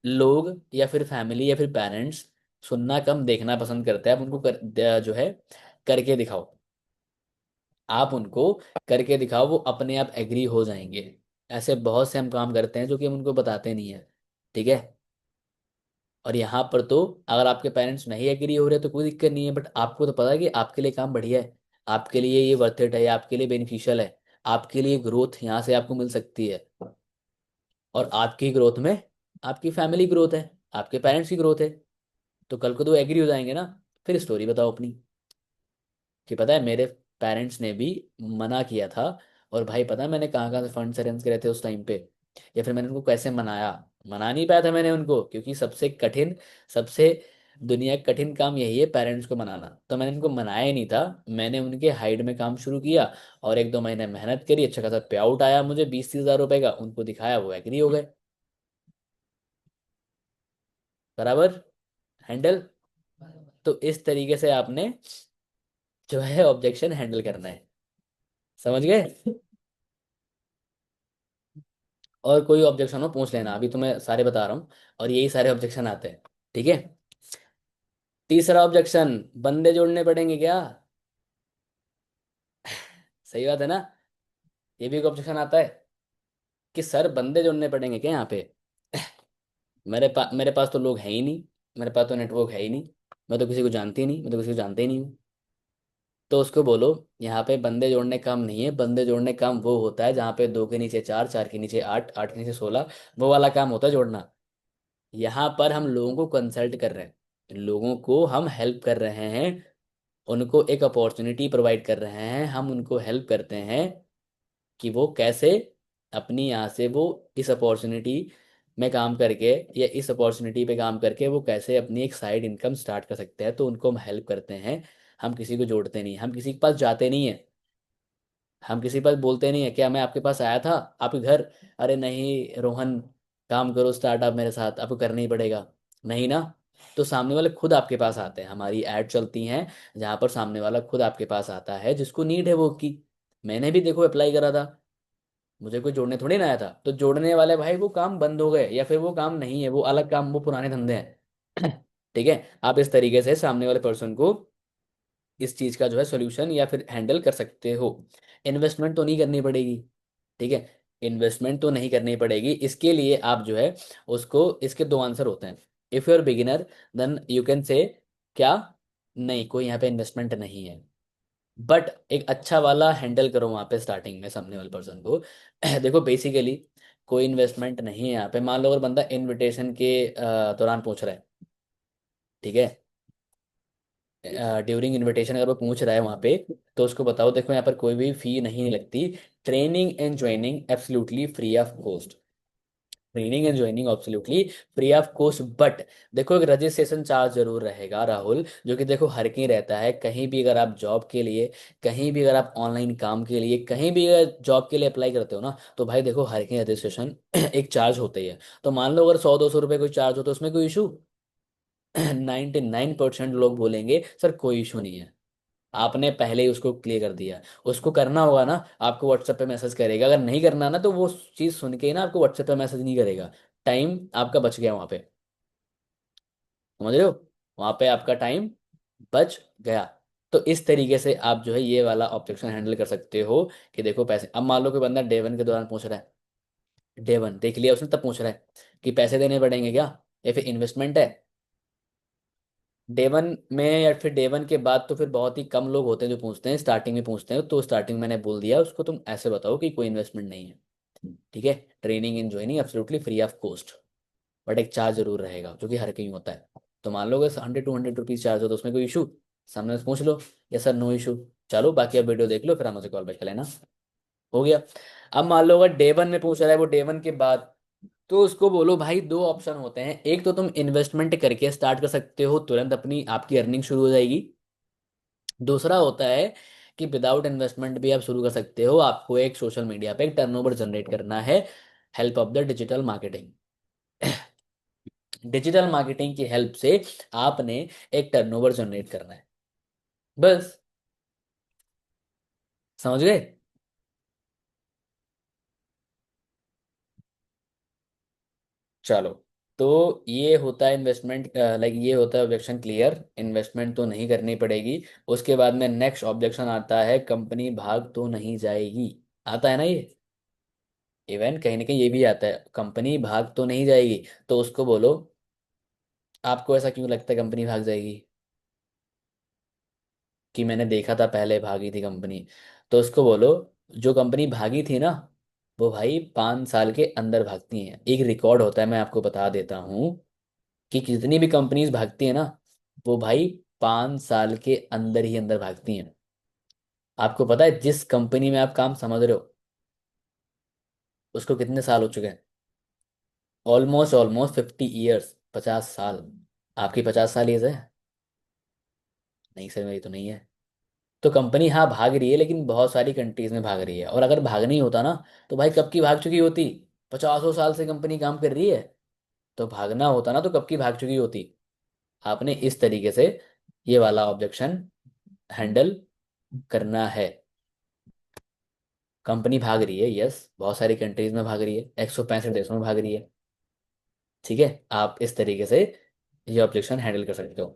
लोग या फिर फैमिली या फिर पेरेंट्स सुनना कम देखना पसंद करते हैं। आप उनको जो है करके दिखाओ, आप उनको करके दिखाओ, वो अपने आप एग्री हो जाएंगे। ऐसे बहुत से हम काम करते हैं जो कि हम उनको बताते नहीं है, ठीक है। और यहाँ पर तो अगर आपके पेरेंट्स नहीं एग्री हो रहे तो कोई दिक्कत नहीं है, बट आपको तो पता है कि आपके लिए काम बढ़िया है, आपके लिए ये वर्थ इट है, आपके लिए बेनिफिशियल है, आपके लिए ग्रोथ यहाँ से आपको मिल सकती है। और आपकी ग्रोथ में आपकी फैमिली ग्रोथ है, आपके पेरेंट्स की ग्रोथ है, तो कल को तो एग्री हो जाएंगे ना। फिर स्टोरी बताओ अपनी, कि पता है मेरे पेरेंट्स ने भी मना किया था, और भाई पता है मैंने कहाँ कहाँ से फंड्स अरेंज करे थे उस टाइम पे, या फिर मैंने उनको कैसे मनाया। मना नहीं पाया था मैंने उनको, क्योंकि सबसे कठिन, सबसे दुनिया का कठिन काम यही है पेरेंट्स को मनाना। तो मैंने उनको मनाया ही नहीं था, मैंने उनके हाइड में काम शुरू किया, और 1-2 महीने मेहनत करी, अच्छा खासा पे आउट आया मुझे 20-30 हज़ार रुपए का, उनको दिखाया, वो एग्री हो गए। बराबर, हैंडल। तो इस तरीके से आपने जो है ऑब्जेक्शन हैंडल करना है, समझ गए? और कोई ऑब्जेक्शन हो पूछ लेना, अभी तो मैं सारे बता रहा हूँ, और यही सारे ऑब्जेक्शन आते हैं, ठीक है। तीसरा ऑब्जेक्शन, बंदे जोड़ने पड़ेंगे क्या? सही बात है ना, ये भी एक ऑब्जेक्शन आता है कि सर बंदे जोड़ने पड़ेंगे क्या यहाँ पे? मेरे पास तो लोग हैं ही नहीं, मेरे पास तो नेटवर्क है ही नहीं, मैं तो किसी को जानती ही नहीं, मैं तो किसी को जानते ही नहीं हूँ। तो उसको बोलो यहाँ पे बंदे जोड़ने काम नहीं है, बंदे जोड़ने काम वो होता है जहाँ पे 2 के नीचे 4, 4 के नीचे 8, 8 के नीचे 16, वो वाला काम होता है जोड़ना। यहाँ पर हम लोगों को कंसल्ट कर रहे हैं, लोगों को हम हेल्प कर रहे हैं, उनको एक अपॉर्चुनिटी प्रोवाइड कर रहे हैं, हम उनको हेल्प करते हैं कि वो कैसे अपनी यहाँ से वो इस अपॉर्चुनिटी में काम करके, या इस अपॉर्चुनिटी पे काम करके वो कैसे अपनी एक साइड इनकम स्टार्ट कर सकते हैं, तो उनको हम हेल्प करते हैं। हम किसी को जोड़ते नहीं, हम किसी के पास जाते नहीं है, हम किसी के पास बोलते नहीं है क्या मैं आपके पास आया था आपके घर, अरे नहीं रोहन, काम करो स्टार्टअप मेरे साथ, आपको करना ही पड़ेगा, नहीं ना। तो सामने वाले खुद आपके पास आते हैं, हमारी ऐड चलती हैं जहाँ पर सामने वाला खुद आपके पास आता है जिसको नीड है वो की। मैंने भी देखो अप्लाई करा था, मुझे कोई जोड़ने थोड़ी ना आया था, तो जोड़ने वाले भाई वो काम बंद हो गए, या फिर वो काम नहीं है, वो अलग काम, वो पुराने धंधे हैं। ठीक है, आप इस तरीके से सामने वाले पर्सन को इस चीज का जो है सोल्यूशन या फिर हैंडल कर सकते हो। इन्वेस्टमेंट तो नहीं करनी पड़ेगी, ठीक है, इन्वेस्टमेंट तो नहीं करनी पड़ेगी, इसके लिए आप जो है उसको, इसके दो आंसर होते हैं। If you are beginner then you can say क्या, नहीं कोई यहाँ पे इन्वेस्टमेंट नहीं है, बट एक अच्छा वाला हैंडल करो वहाँ पे स्टार्टिंग में सामने वाले पर्सन को। देखो बेसिकली कोई इन्वेस्टमेंट नहीं है यहाँ पे। मान लो अगर बंदा इनविटेशन के दौरान पूछ रहा है, ठीक है, ड्यूरिंग इनविटेशन अगर वो पूछ रहा है वहाँ पे, तो उसको बताओ देखो यहाँ पर कोई भी फी नहीं लगती, training and joining absolutely free of cost, training and joining absolutely free of cost, but देखो एक रजिस्ट्रेशन चार्ज जरूर रहेगा राहुल, जो कि देखो हर कहीं रहता है, कहीं भी अगर आप जॉब के लिए, कहीं भी अगर आप ऑनलाइन काम के लिए, कहीं भी अगर जॉब के लिए अप्लाई करते हो ना, तो भाई देखो हर कहीं रजिस्ट्रेशन एक चार्ज होता ही है। तो मान लो अगर 100-200 रुपये कोई चार्ज हो तो उसमें कोई इशू? 99% लोग बोलेंगे सर कोई इशू नहीं है। आपने पहले ही उसको क्लियर कर दिया, उसको करना होगा ना आपको व्हाट्सएप पे मैसेज करेगा, अगर नहीं करना ना तो वो चीज़ सुन के ही ना आपको व्हाट्सएप पे मैसेज नहीं करेगा। टाइम आपका बच गया वहाँ पे, समझ रहे हो? वहाँ पे आपका टाइम बच गया। तो इस तरीके से आप जो है ये वाला ऑब्जेक्शन हैंडल कर सकते हो, कि देखो पैसे, अब मान लो कोई बंदा डे 1 के दौरान पूछ रहा है, डे 1 देख लिया उसने तब पूछ रहा है कि पैसे देने पड़ेंगे क्या, या फिर इन्वेस्टमेंट है। डे 1 में या फिर डे 1 के बाद तो फिर बहुत ही कम लोग होते हैं जो पूछते हैं, स्टार्टिंग में पूछते हैं, तो स्टार्टिंग मैंने बोल दिया उसको, तुम ऐसे बताओ कि कोई इन्वेस्टमेंट नहीं है। ठीक है। Training in joining absolutely free of cost, but एक चार्ज जरूर रहेगा जो कि हर कहीं होता है। तो मान लो अगर 100 200 रुपीज चार्ज हो तो उसमें कोई इशू, सामने से पूछ लो, या सर नो इशू। चलो बाकी अब वीडियो देख लो, फिर हम मुझे कॉल बैक कर लेना। हो गया। अब मान लो अगर डे वन में पूछ रहा है वो डे वन के बाद, तो उसको बोलो भाई दो ऑप्शन होते हैं, एक तो तुम इन्वेस्टमेंट करके स्टार्ट कर सकते हो, तुरंत अपनी आपकी अर्निंग शुरू हो जाएगी। दूसरा होता है कि विदाउट इन्वेस्टमेंट भी आप शुरू कर सकते हो, आपको एक सोशल मीडिया पे एक टर्नओवर जनरेट करना है, help of the digital marketing. Digital marketing की हेल्प से आपने एक टर्नओवर जनरेट करना है, बस। समझ गए? चलो, तो ये होता है इन्वेस्टमेंट, लाइक ये होता है ऑब्जेक्शन क्लियर, इन्वेस्टमेंट तो नहीं करनी पड़ेगी। उसके बाद में नेक्स्ट ऑब्जेक्शन आता है, कंपनी भाग तो नहीं जाएगी। आता है ना ये? इवन कहीं ना कहीं ये भी आता है, कंपनी भाग तो नहीं जाएगी। तो उसको बोलो, आपको ऐसा क्यों लगता है कंपनी भाग जाएगी? कि मैंने देखा था पहले भागी थी कंपनी। तो उसको बोलो, जो कंपनी भागी थी ना, वो भाई 5 साल के अंदर भागती हैं। एक रिकॉर्ड होता है, मैं आपको बता देता हूँ, कि जितनी भी कंपनीज भागती है ना, वो भाई 5 साल के अंदर ही अंदर भागती हैं। आपको पता है जिस कंपनी में आप काम समझ रहे हो, उसको कितने साल हो चुके हैं? ऑलमोस्ट ऑलमोस्ट 50 ईयर्स, 50 साल। आपकी 50 साल एज है? नहीं सर, मेरी तो नहीं है। तो कंपनी हाँ भाग रही है, लेकिन बहुत सारी कंट्रीज में भाग रही है, और अगर भागना ही होता ना, तो भाई कब की भाग चुकी होती। 50 साल से कंपनी काम कर रही है, तो भागना होता ना तो कब की भाग चुकी होती। आपने इस तरीके से ये वाला ऑब्जेक्शन हैंडल करना है। कंपनी भाग रही है, यस, बहुत सारी कंट्रीज में भाग रही है, 165 देशों में भाग रही है। ठीक है, आप इस तरीके से ये ऑब्जेक्शन हैंडल कर सकते हो।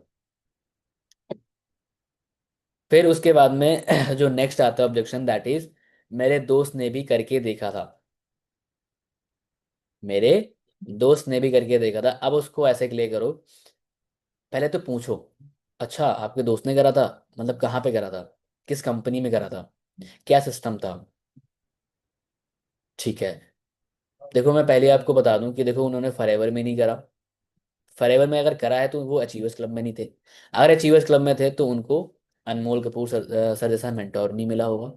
फिर उसके बाद में जो नेक्स्ट आता है ऑब्जेक्शन, दैट इज, मेरे दोस्त ने भी करके देखा था। मेरे दोस्त ने भी करके देखा था। अब उसको ऐसे क्लियर करो, पहले तो पूछो, अच्छा आपके दोस्त ने करा था, मतलब कहाँ पे करा था, किस कंपनी में करा था, क्या सिस्टम था। ठीक है। देखो मैं पहले आपको बता दूं कि देखो उन्होंने फॉरएवर में नहीं करा। फॉरएवर में अगर करा है तो वो अचीवर्स क्लब में नहीं थे। अगर अचीवर्स क्लब में थे तो उनको अनमोल कपूर सर जैसा मेंटोर नहीं मिला होगा,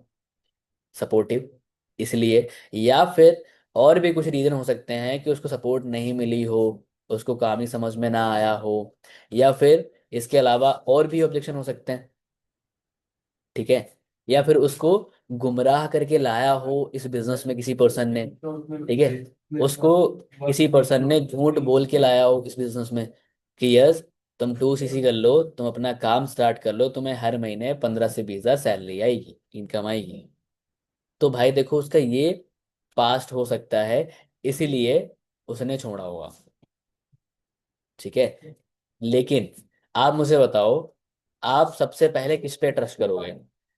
सपोर्टिव, इसलिए। या फिर और भी कुछ रीजन हो सकते हैं कि उसको सपोर्ट नहीं मिली हो, उसको काम ही समझ में ना आया हो, या फिर इसके अलावा और भी ऑब्जेक्शन हो सकते हैं। ठीक है। या फिर उसको गुमराह करके लाया हो इस बिजनेस में किसी पर्सन ने। ठीक है। उसको किसी पर्सन ने झूठ बोल के लाया हो इस बिजनेस में, कि यस तुम 2 सीसी कर लो, तुम अपना काम स्टार्ट कर लो, तुम्हें हर महीने 15 से 20 हज़ार सैलरी आएगी, इनकम आएगी। तो भाई देखो उसका ये पास्ट हो सकता है, इसीलिए उसने छोड़ा होगा। ठीक है। लेकिन आप मुझे बताओ, आप सबसे पहले किस पे ट्रस्ट करोगे?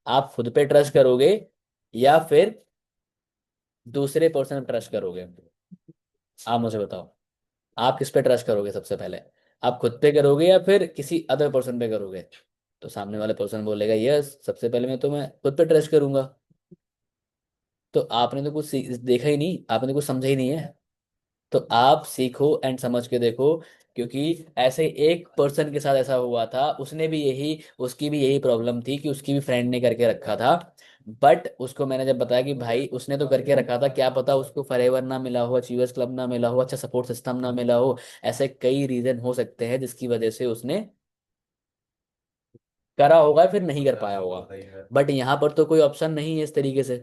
आप खुद पे ट्रस्ट करोगे, या फिर दूसरे पर्सन पे ट्रस्ट करोगे? आप मुझे बताओ, आप किस पे ट्रस्ट करोगे सबसे पहले? आप खुद पे करोगे या फिर किसी अदर पर्सन पे करोगे? तो सामने वाले पर्सन बोलेगा यस, सबसे पहले मैं खुद पे ट्रस्ट करूंगा। तो आपने तो कुछ देखा ही नहीं, आपने कुछ समझा ही नहीं है। तो आप सीखो एंड समझ के देखो, क्योंकि ऐसे एक पर्सन के साथ ऐसा हुआ था, उसने भी यही, उसकी भी यही प्रॉब्लम थी कि उसकी भी फ्रेंड ने करके रखा था। बट उसको मैंने जब बताया कि भाई उसने तो करके रखा था, क्या पता उसको फॉरएवर ना मिला हो, अचीवर्स क्लब ना मिला हो, अच्छा सपोर्ट सिस्टम ना मिला हो, ऐसे कई रीजन हो सकते हैं जिसकी वजह से उसने करा होगा फिर नहीं कर पाया होगा। बट यहाँ पर तो कोई ऑप्शन नहीं है इस तरीके से।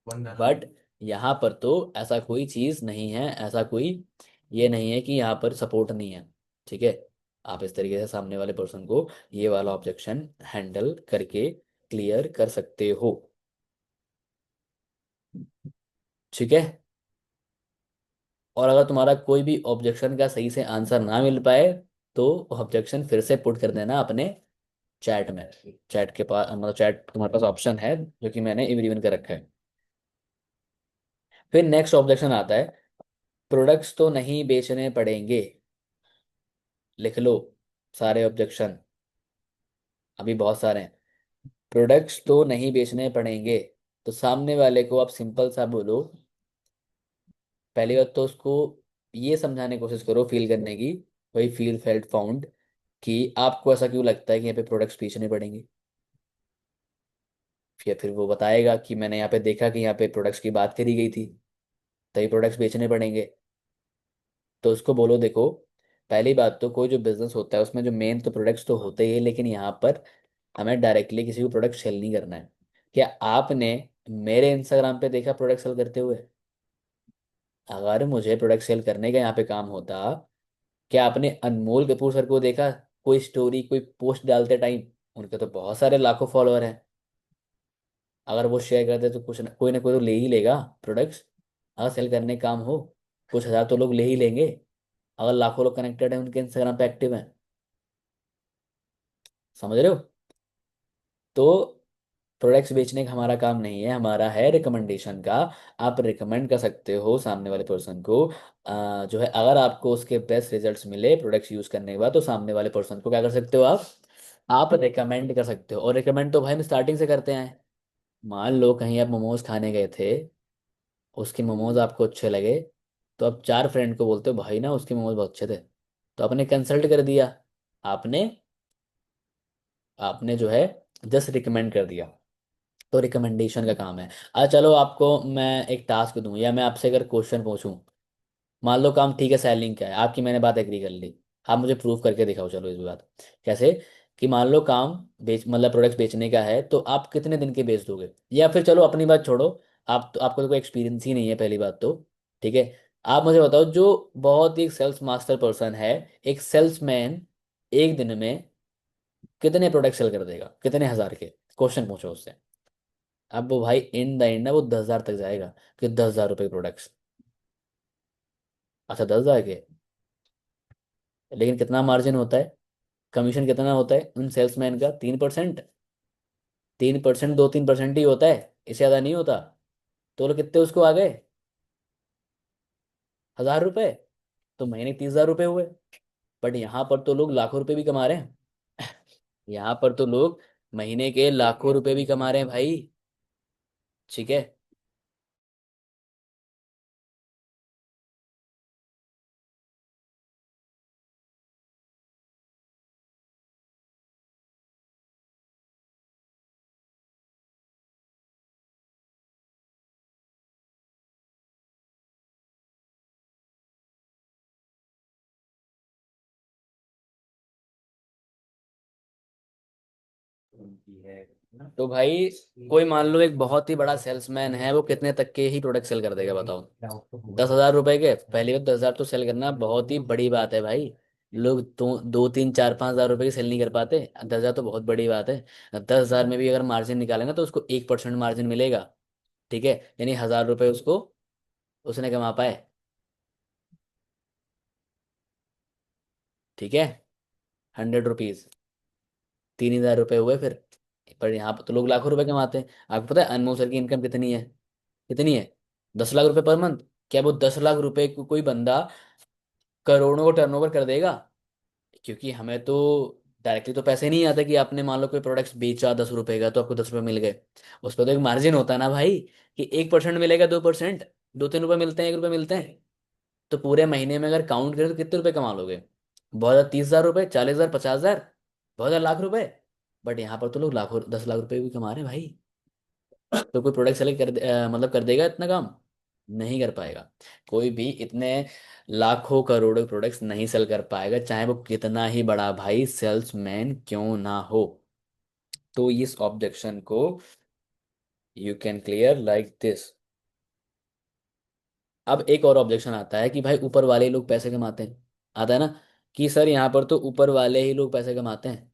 बट यहाँ पर तो ऐसा कोई चीज नहीं है, ऐसा कोई ये नहीं है कि यहाँ पर सपोर्ट नहीं है। ठीक है। आप इस तरीके से सामने वाले पर्सन को ये वाला ऑब्जेक्शन हैंडल करके क्लियर कर सकते हो। ठीक है। और अगर तुम्हारा कोई भी ऑब्जेक्शन का सही से आंसर ना मिल पाए, तो ऑब्जेक्शन फिर से पुट कर देना अपने चैट में। चैट के पास, मतलब चैट तुम्हारे पास ऑप्शन है जो कि मैंने एवरीवन कर रखा है। फिर नेक्स्ट ऑब्जेक्शन आता है, प्रोडक्ट्स तो नहीं बेचने पड़ेंगे। लिख लो सारे ऑब्जेक्शन, अभी बहुत सारे हैं। प्रोडक्ट्स तो नहीं बेचने पड़ेंगे, तो सामने वाले को आप सिंपल सा बोलो, पहली बात तो उसको ये समझाने की कोशिश करो, फील करने की, वही फील फेल्ट फाउंड, कि आपको ऐसा क्यों लगता है कि यहाँ पे प्रोडक्ट्स बेचने पड़ेंगे। फिर वो बताएगा कि मैंने यहाँ पे देखा कि यहाँ पे प्रोडक्ट्स की बात करी गई थी, तभी प्रोडक्ट्स बेचने पड़ेंगे। तो उसको बोलो देखो, पहली बात तो कोई जो बिजनेस होता है उसमें जो मेन तो प्रोडक्ट्स तो होते ही है, लेकिन यहाँ पर हमें डायरेक्टली किसी को प्रोडक्ट सेल नहीं करना है। क्या आपने मेरे इंस्टाग्राम पे देखा प्रोडक्ट सेल करते हुए? अगर मुझे प्रोडक्ट सेल करने का यहाँ पे काम होता, क्या आपने अनमोल कपूर सर को देखा कोई स्टोरी कोई पोस्ट डालते टाइम? उनके तो बहुत सारे लाखों फॉलोअर हैं। अगर वो शेयर करते तो कुछ ना कोई तो ले ही लेगा प्रोडक्ट्स। अगर सेल करने का काम हो, कुछ हजार तो लोग ले ही लेंगे, अगर लाखों लोग कनेक्टेड हैं उनके इंस्टाग्राम पे एक्टिव हैं। समझ रहे हो? तो प्रोडक्ट्स बेचने का हमारा काम नहीं है, हमारा है रिकमेंडेशन का। आप रिकमेंड कर सकते हो सामने वाले पर्सन को। जो है अगर आपको उसके बेस्ट रिजल्ट्स मिले प्रोडक्ट्स यूज करने के बाद, तो सामने वाले पर्सन को क्या कर सकते हो आप रिकमेंड कर सकते हो। और रिकमेंड तो भाई हम स्टार्टिंग से करते हैं। मान लो कहीं आप मोमोज खाने गए थे, उसके मोमोज आपको अच्छे लगे, तो आप चार फ्रेंड को बोलते हो भाई ना उसके मोमोज बहुत अच्छे थे, तो आपने कंसल्ट कर दिया। आपने आपने जो है जस्ट रिकमेंड कर दिया। तो रिकमेंडेशन का काम है। चलो आपको मैं एक टास्क दूं, या मैं आपसे अगर क्वेश्चन पूछूं, मान लो काम ठीक है, सेलिंग का है, आपकी मैंने बात एग्री कर ली, आप मुझे प्रूव करके दिखाओ चलो इस बात। कैसे? कि मान लो काम बेच मतलब प्रोडक्ट्स बेचने का है, तो आप कितने दिन के बेच दोगे? या फिर चलो अपनी बात छोड़ो, आपको तो कोई एक्सपीरियंस ही नहीं है पहली बात तो। ठीक है, आप मुझे बताओ, जो बहुत ही सेल्स मास्टर पर्सन है, एक सेल्समैन एक दिन में कितने प्रोडक्ट सेल कर देगा, कितने हजार के? क्वेश्चन पूछो उससे। अब वो भाई इन द एंड ना वो 10,000 तक जाएगा, कि 10,000 रुपये प्रोडक्ट्स। अच्छा 10,000 के, लेकिन कितना मार्जिन होता है, कमीशन कितना होता है उन सेल्समैन का? 3%। 3%, 2-3% ही होता है, इससे ज़्यादा नहीं होता। तो लोग कितने उसको आ गए? 1,000 रुपये। तो महीने 30,000 रुपये हुए। बट यहाँ पर तो लोग लाखों रुपए भी कमा रहे हैं। यहाँ पर तो लोग महीने के लाखों रुपए भी कमा रहे हैं भाई। ठीक है। तो भाई कोई मान लो एक बहुत ही बड़ा सेल्समैन है, वो कितने तक के ही प्रोडक्ट सेल कर देगा बताओ? 10,000 रुपए के? पहली बार 10,000 तो सेल करना बहुत ही बड़ी बात है भाई। लोग तो 2-3-4-5 हज़ार रुपए की सेल नहीं कर पाते, 10,000 तो बहुत बड़ी बात है। 10,000 में भी अगर मार्जिन निकालेंगे तो उसको 1% मार्जिन मिलेगा। ठीक है, यानी 1,000 रुपए उसको उसने कमा पाए। ठीक है, 100 रुपीज, 3,000 रुपये हुए फिर। पर यहाँ पर तो लोग लाखों रुपए कमाते हैं। आपको पता है अनमोल सर की इनकम कितनी है? कितनी है? 10 लाख रुपए पर मंथ। क्या वो 10 लाख रुपए को कोई बंदा करोड़ों को टर्नओवर कर देगा? क्योंकि हमें तो डायरेक्टली तो पैसे नहीं आते, कि आपने मान लो कोई प्रोडक्ट्स बेचा 10 रुपए का तो आपको 10 रुपए मिल गए। उस पर तो एक मार्जिन होता है ना भाई, कि 1% मिलेगा, 2%, 2-3 रुपए मिलते हैं, 1 रुपए मिलते हैं। तो पूरे महीने में अगर काउंट करें तो कितने रुपए कमा लोगे? बहुत ज़्यादा 30,000 रुपये, 40,000, 50,000, बहुत ज़्यादा लाख रुपए। बट यहाँ पर तो लोग लाखों 10 लाख रुपए भी कमा रहे हैं भाई। तो कोई प्रोडक्ट सेलेक्ट मतलब कर देगा इतना काम? नहीं कर पाएगा। कोई भी इतने लाखों करोड़ों प्रोडक्ट्स नहीं सेल कर पाएगा, चाहे वो कितना ही बड़ा भाई सेल्समैन क्यों ना हो। तो इस ऑब्जेक्शन को you can clear like this. अब एक और ऑब्जेक्शन आता है कि भाई ऊपर वाले ही लोग पैसे कमाते हैं। आता है ना, कि सर यहाँ पर तो ऊपर वाले ही लोग पैसे कमाते हैं,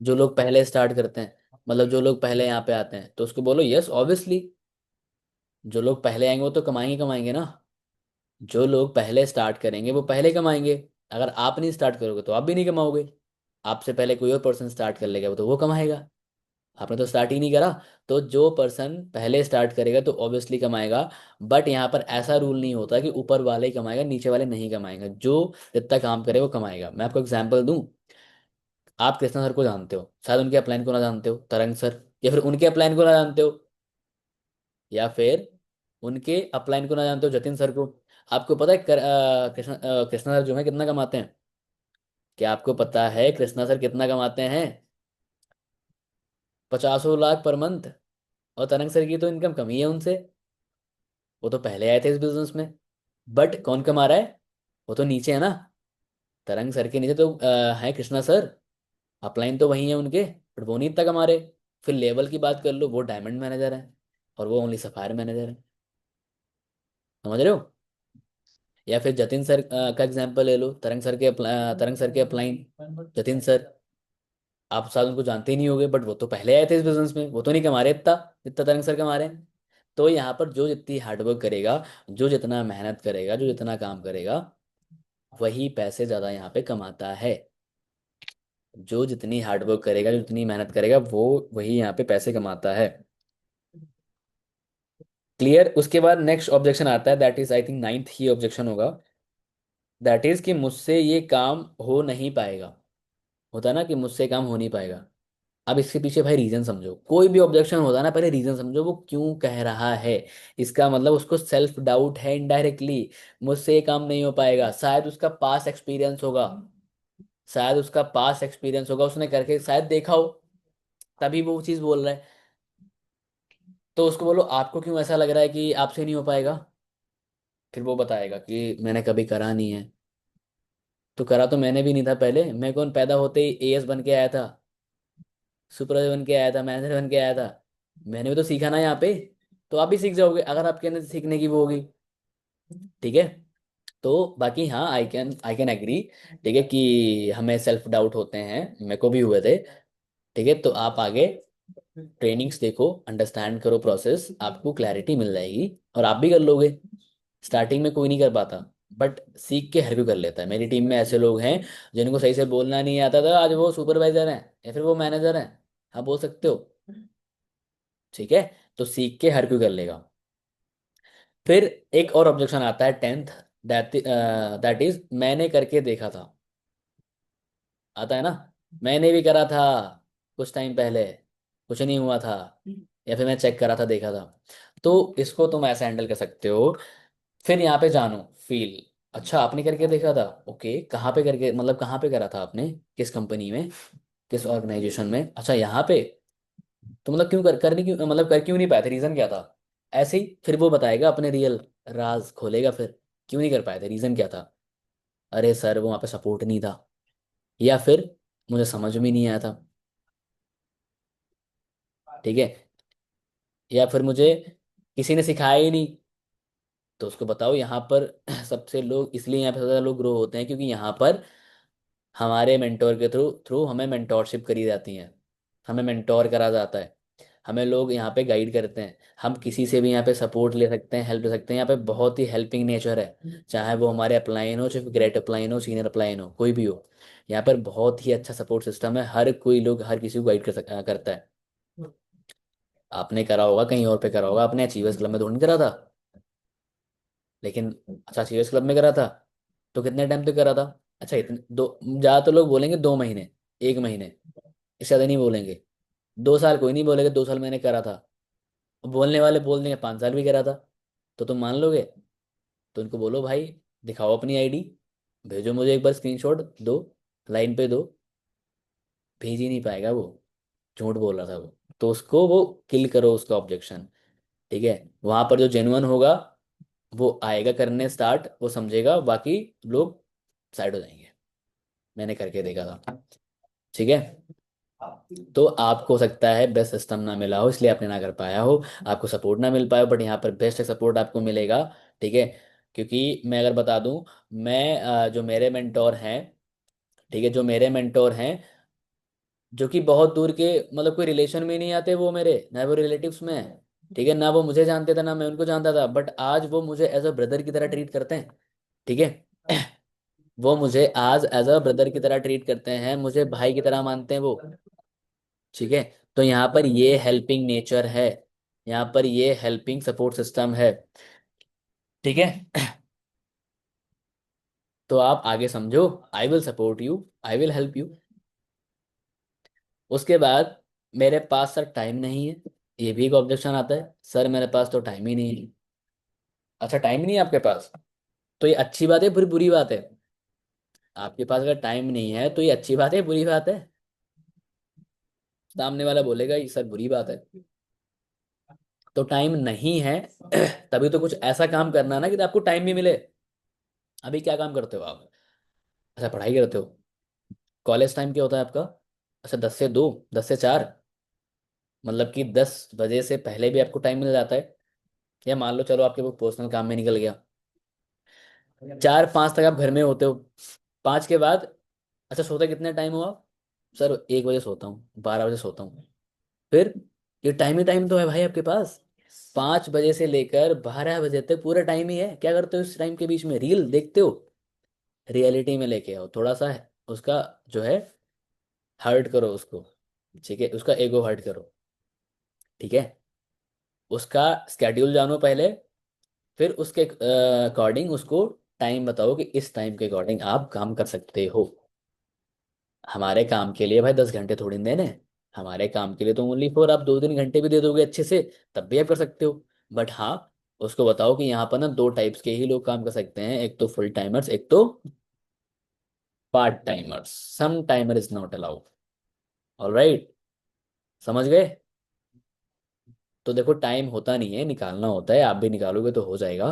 जो लोग पहले स्टार्ट करते हैं, मतलब जो लोग पहले यहाँ पे आते हैं। तो उसको बोलो यस ऑब्वियसली, जो लोग पहले आएंगे वो तो कमाएंगे कमाएंगे ना। जो लोग पहले स्टार्ट करेंगे वो पहले कमाएंगे। अगर आप नहीं स्टार्ट करोगे तो आप भी नहीं कमाओगे। आपसे पहले कोई और पर्सन स्टार्ट कर लेगा वो तो वो कमाएगा। आपने तो स्टार्ट ही नहीं करा। तो जो पर्सन पहले स्टार्ट करेगा तो ऑब्वियसली कमाएगा। बट यहाँ पर ऐसा रूल नहीं होता कि ऊपर वाले ही कमाएगा नीचे वाले नहीं कमाएगा। जो जितना काम करे वो कमाएगा। मैं आपको एग्जांपल दूं, आप कृष्णा सर को जानते हो, शायद उनके अपलाइन को ना जानते हो, तरंग सर, या फिर उनके अपलाइन को ना जानते हो, या फिर उनके अपलाइन को ना जानते हो, जतिन सर को। आपको पता है कृष्णा सर जो है कितना कमाते हैं? क्या आपको पता है कृष्णा सर कितना कमाते हैं? 50 लाख पर मंथ। और तरंग सर की तो इनकम कम ही है उनसे। वो तो पहले आए थे इस बिजनेस में। बट कौन कमा रहा है? वो तो नीचे है ना। तरंग सर के नीचे तो है कृष्णा सर। अपलाइन तो वही है उनके। बट वो नहीं इतना कमा रहे। फिर लेवल की बात कर लो, वो डायमंड मैनेजर है और वो ओनली सफायर मैनेजर है। समझ रहे हो? या फिर जतिन सर का एग्जांपल ले लो, तरंग सर के अपलाइन जतिन सर। आप शायद उनको जानते ही नहीं होगे, बट वो तो पहले आए थे इस बिजनेस में, वो तो नहीं कमा रहे इतना जितना तरंग सर कमा रहे हैं। तो यहाँ पर जो जितनी हार्डवर्क करेगा, जो जितना मेहनत करेगा, जो जितना काम करेगा, वही पैसे ज्यादा यहाँ पे कमाता है। जो जितनी हार्डवर्क करेगा, जो जितनी मेहनत करेगा, वो वही यहाँ पे पैसे कमाता है। क्लियर? उसके बाद नेक्स्ट ऑब्जेक्शन आता है, that is I think ninth he objection होगा। दैट इज कि मुझसे ये काम हो नहीं पाएगा। होता है ना कि मुझसे काम हो नहीं पाएगा। अब इसके पीछे भाई रीजन समझो। कोई भी ऑब्जेक्शन होता है ना, पहले रीजन समझो वो क्यों कह रहा है। इसका मतलब उसको सेल्फ डाउट है इनडायरेक्टली। मुझसे ये काम नहीं हो पाएगा, शायद उसका पास एक्सपीरियंस होगा। शायद उसका पास एक्सपीरियंस होगा, उसने करके शायद देखा हो, तभी वो चीज़ बोल रहा है। तो उसको बोलो आपको क्यों ऐसा लग रहा है कि आपसे नहीं हो पाएगा। फिर वो बताएगा कि मैंने कभी करा नहीं है। तो करा तो मैंने भी नहीं था पहले। मैं कौन पैदा होते ही एएस बन के आया था, सुपरवाइजर बन के आया था, मैनेजर बन के आया था। मैंने भी तो सीखा ना यहाँ पे। तो आप भी सीख जाओगे अगर आपके अंदर सीखने की वो होगी। ठीक है। तो बाकी हाँ, आई कैन एग्री। ठीक है कि हमें सेल्फ डाउट होते हैं, मेरे को भी हुए थे। ठीक है, तो आप आगे ट्रेनिंग्स देखो, अंडरस्टैंड करो प्रोसेस, आपको क्लैरिटी मिल जाएगी और आप भी कर लोगे। स्टार्टिंग में कोई नहीं कर पाता, बट सीख के हर कोई कर लेता है। मेरी टीम में ऐसे लोग हैं जिनको सही से बोलना नहीं आता था, आज वो सुपरवाइजर हैं या फिर वो मैनेजर हैं। आप बोल सकते हो। ठीक है। तो सीख के हर कोई कर लेगा। फिर एक और ऑब्जेक्शन आता है, टेंथ। दैट इज मैंने करके देखा था। आता है ना। मैंने भी करा था कुछ टाइम पहले, कुछ नहीं हुआ था। या फिर मैं चेक करा था, देखा था। तो इसको तुम ऐसे हैंडल कर सकते हो। फिर यहाँ पे जानो, फील। अच्छा, आपने करके देखा था, ओके, कहाँ पे करके, मतलब कहाँ पे करा था आपने, किस कंपनी में, किस ऑर्गेनाइजेशन में? अच्छा, यहाँ पे। तो मतलब क्यों करने क्यों, मतलब कर क्यों नहीं पाए थे, रीजन क्या था? ऐसे ही फिर वो बताएगा, अपने रियल राज खोलेगा फिर। क्यों नहीं कर पाए थे, रीजन क्या था? अरे सर, वो वहाँ पे सपोर्ट नहीं था। या फिर मुझे समझ में नहीं आया था। ठीक है। या फिर मुझे किसी ने सिखाया ही नहीं। तो उसको बताओ यहाँ पर सबसे लोग इसलिए यहाँ पे सबसे ज्यादा लोग ग्रो होते हैं क्योंकि यहाँ पर हमारे मेंटोर के थ्रू थ्रू हमें मेंटोरशिप करी जाती है। हमें मेंटोर करा जाता है। हमें लोग यहाँ पे गाइड करते हैं। हम किसी से भी यहाँ पे सपोर्ट ले सकते हैं, हेल्प ले सकते हैं। यहाँ पे बहुत ही हेल्पिंग नेचर है, चाहे वो हमारे अपलाइन हो, चाहे ग्रेट अपलाइन हो, सीनियर अपलाइन हो, कोई भी हो। यहाँ पर बहुत ही अच्छा सपोर्ट सिस्टम है। हर कोई लोग हर किसी को गाइड करता है। आपने करा होगा, कहीं और पे करा होगा, आपने अचीवर्स क्लब में तो नहीं करा था। लेकिन अच्छा, अचीवर्स क्लब में करा था। तो कितने टाइम तक करा था? अच्छा, इतने दो, ज़्यादातर लोग बोलेंगे 2 महीने, 1 महीने, इससे ज़्यादा नहीं बोलेंगे। 2 साल कोई नहीं बोलेगा, 2 साल मैंने करा था। बोलने वाले बोल देंगे 5 साल भी करा था। तो तुम मान लोगे? तो उनको बोलो भाई, दिखाओ अपनी आईडी, भेजो मुझे एक बार स्क्रीनशॉट दो, लाइन पे दो। भेज ही नहीं पाएगा वो, झूठ बोल रहा था वो। तो उसको वो किल करो, उसका ऑब्जेक्शन। ठीक है। वहां पर जो जेन्युइन होगा वो आएगा करने स्टार्ट, वो समझेगा, बाकी लोग साइड हो जाएंगे। मैंने करके देखा था। ठीक है। तो आपको हो सकता है बेस्ट सिस्टम ना मिला हो, इसलिए आपने ना कर पाया हो, आपको सपोर्ट ना मिल पाया हो, बट यहाँ पर बेस्ट सपोर्ट आपको मिलेगा। ठीक है। क्योंकि मैं अगर बता दूं, मैं जो मेरे मेंटोर हैं, ठीक है, जो मेरे मेंटोर हैं, जो कि बहुत दूर के, मतलब कोई रिलेशन में नहीं आते वो मेरे, ना वो रिलेटिव्स में है। ठीक है, ना वो मुझे जानते थे ना मैं उनको जानता था, बट आज वो मुझे एज अ ब्रदर की तरह ट्रीट करते हैं। ठीक है। वो मुझे आज एज अ ब्रदर की तरह ट्रीट करते हैं, मुझे भाई की तरह मानते हैं वो। ठीक है। तो यहाँ पर ये हेल्पिंग नेचर है, यहाँ पर ये हेल्पिंग सपोर्ट सिस्टम है। ठीक है। तो आप आगे समझो, I will support you, I will help you. उसके बाद, मेरे पास सर टाइम नहीं है। ये भी एक ऑब्जेक्शन आता है, सर मेरे पास तो टाइम ही नहीं है। अच्छा, टाइम नहीं है आपके पास? तो ये अच्छी बात है, बुरी बुरी बात है? आपके पास अगर टाइम नहीं है तो ये अच्छी बात है, बुरी बात है? सामने वाला बोलेगा ये सर बुरी बात है। तो टाइम नहीं है तभी तो कुछ ऐसा काम करना ना कि आपको टाइम भी मिले। अभी क्या काम करते हो आप? अच्छा, पढ़ाई करते हो। कॉलेज टाइम क्या होता है आपका? अच्छा, 10 से 2, 10 से 4। मतलब कि 10 बजे से पहले भी आपको टाइम मिल जाता है? या मान लो चलो आपके वो पर्सनल काम में निकल गया, 4, 5 तक आप घर में होते हो। 5 के बाद, अच्छा सोते कितने टाइम हो आप? सर 1 बजे सोता हूँ, 12 बजे सोता हूँ। फिर ये टाइम ही टाइम तो है भाई आपके पास। 5 बजे से लेकर 12 बजे तक पूरा टाइम ही है। क्या करते हो इस टाइम के बीच में? रील देखते हो? रियलिटी में लेके आओ थोड़ा सा। उसका जो है, हर्ट करो उसको। ठीक है, उसका ईगो हर्ट करो। ठीक है, उसका स्केड्यूल जानो पहले। फिर उसके अकॉर्डिंग उसको टाइम बताओ कि इस टाइम के अकॉर्डिंग आप काम कर सकते हो। हमारे काम के लिए भाई 10 घंटे थोड़ी न देने। हमारे काम के लिए तो ओनली फॉर आप 2-3 घंटे भी दे दोगे अच्छे से, तब भी आप कर सकते हो। बट हाँ, उसको बताओ कि यहाँ पर ना 2 टाइप्स के ही लोग काम कर सकते हैं, एक तो फुल टाइमर्स, एक तो part timers. Some timer is not allowed. Alright, समझ गए? तो देखो, टाइम होता नहीं है, निकालना होता है। आप भी निकालोगे तो हो जाएगा।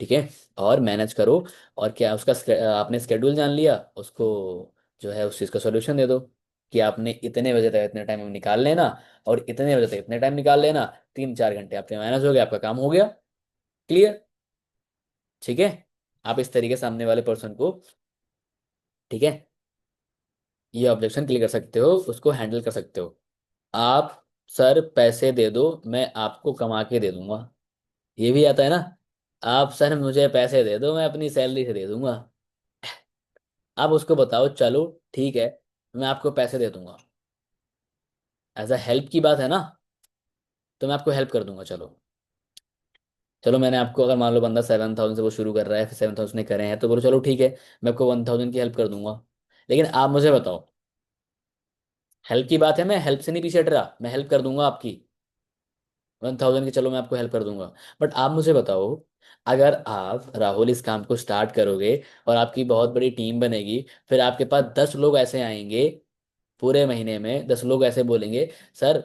ठीक है, और मैनेज करो। और क्या उसका आपने स्केड्यूल जान लिया उसको, जो है उस चीज़ का सॉल्यूशन दे दो कि आपने इतने बजे तक इतने टाइम में निकाल लेना, और इतने बजे तक इतने टाइम निकाल लेना। 3-4 घंटे आपके मैनेज हो गया, आपका काम हो गया। क्लियर? ठीक है, आप इस तरीके से सामने वाले पर्सन को, ठीक है, ये ऑब्जेक्शन क्लियर कर सकते हो, उसको हैंडल कर सकते हो। आप, सर पैसे दे दो, मैं आपको कमा के दे दूंगा। ये भी आता है ना। आप सर मुझे पैसे दे दो, मैं अपनी सैलरी से दे दूंगा। आप उसको बताओ चलो ठीक है, मैं आपको पैसे दे दूंगा। एज अ हेल्प की बात है ना, तो मैं आपको हेल्प कर दूंगा। चलो, चलो मैंने आपको, अगर मान लो बंदा 7,000 से वो शुरू कर रहा है, फिर 7,000 ने करे हैं, तो बोलो चलो ठीक है, मैं आपको 1,000 की हेल्प कर दूंगा। लेकिन आप मुझे बताओ, हेल्प की बात है, मैं हेल्प से नहीं पीछे हट रहा, मैं हेल्प कर दूंगा आपकी। 1,000 की चलो मैं आपको हेल्प कर दूंगा। बट आप मुझे बताओ, अगर आप राहुल इस काम को स्टार्ट करोगे और आपकी बहुत बड़ी टीम बनेगी, फिर आपके पास 10 लोग ऐसे आएंगे, पूरे महीने में 10 लोग ऐसे बोलेंगे, सर,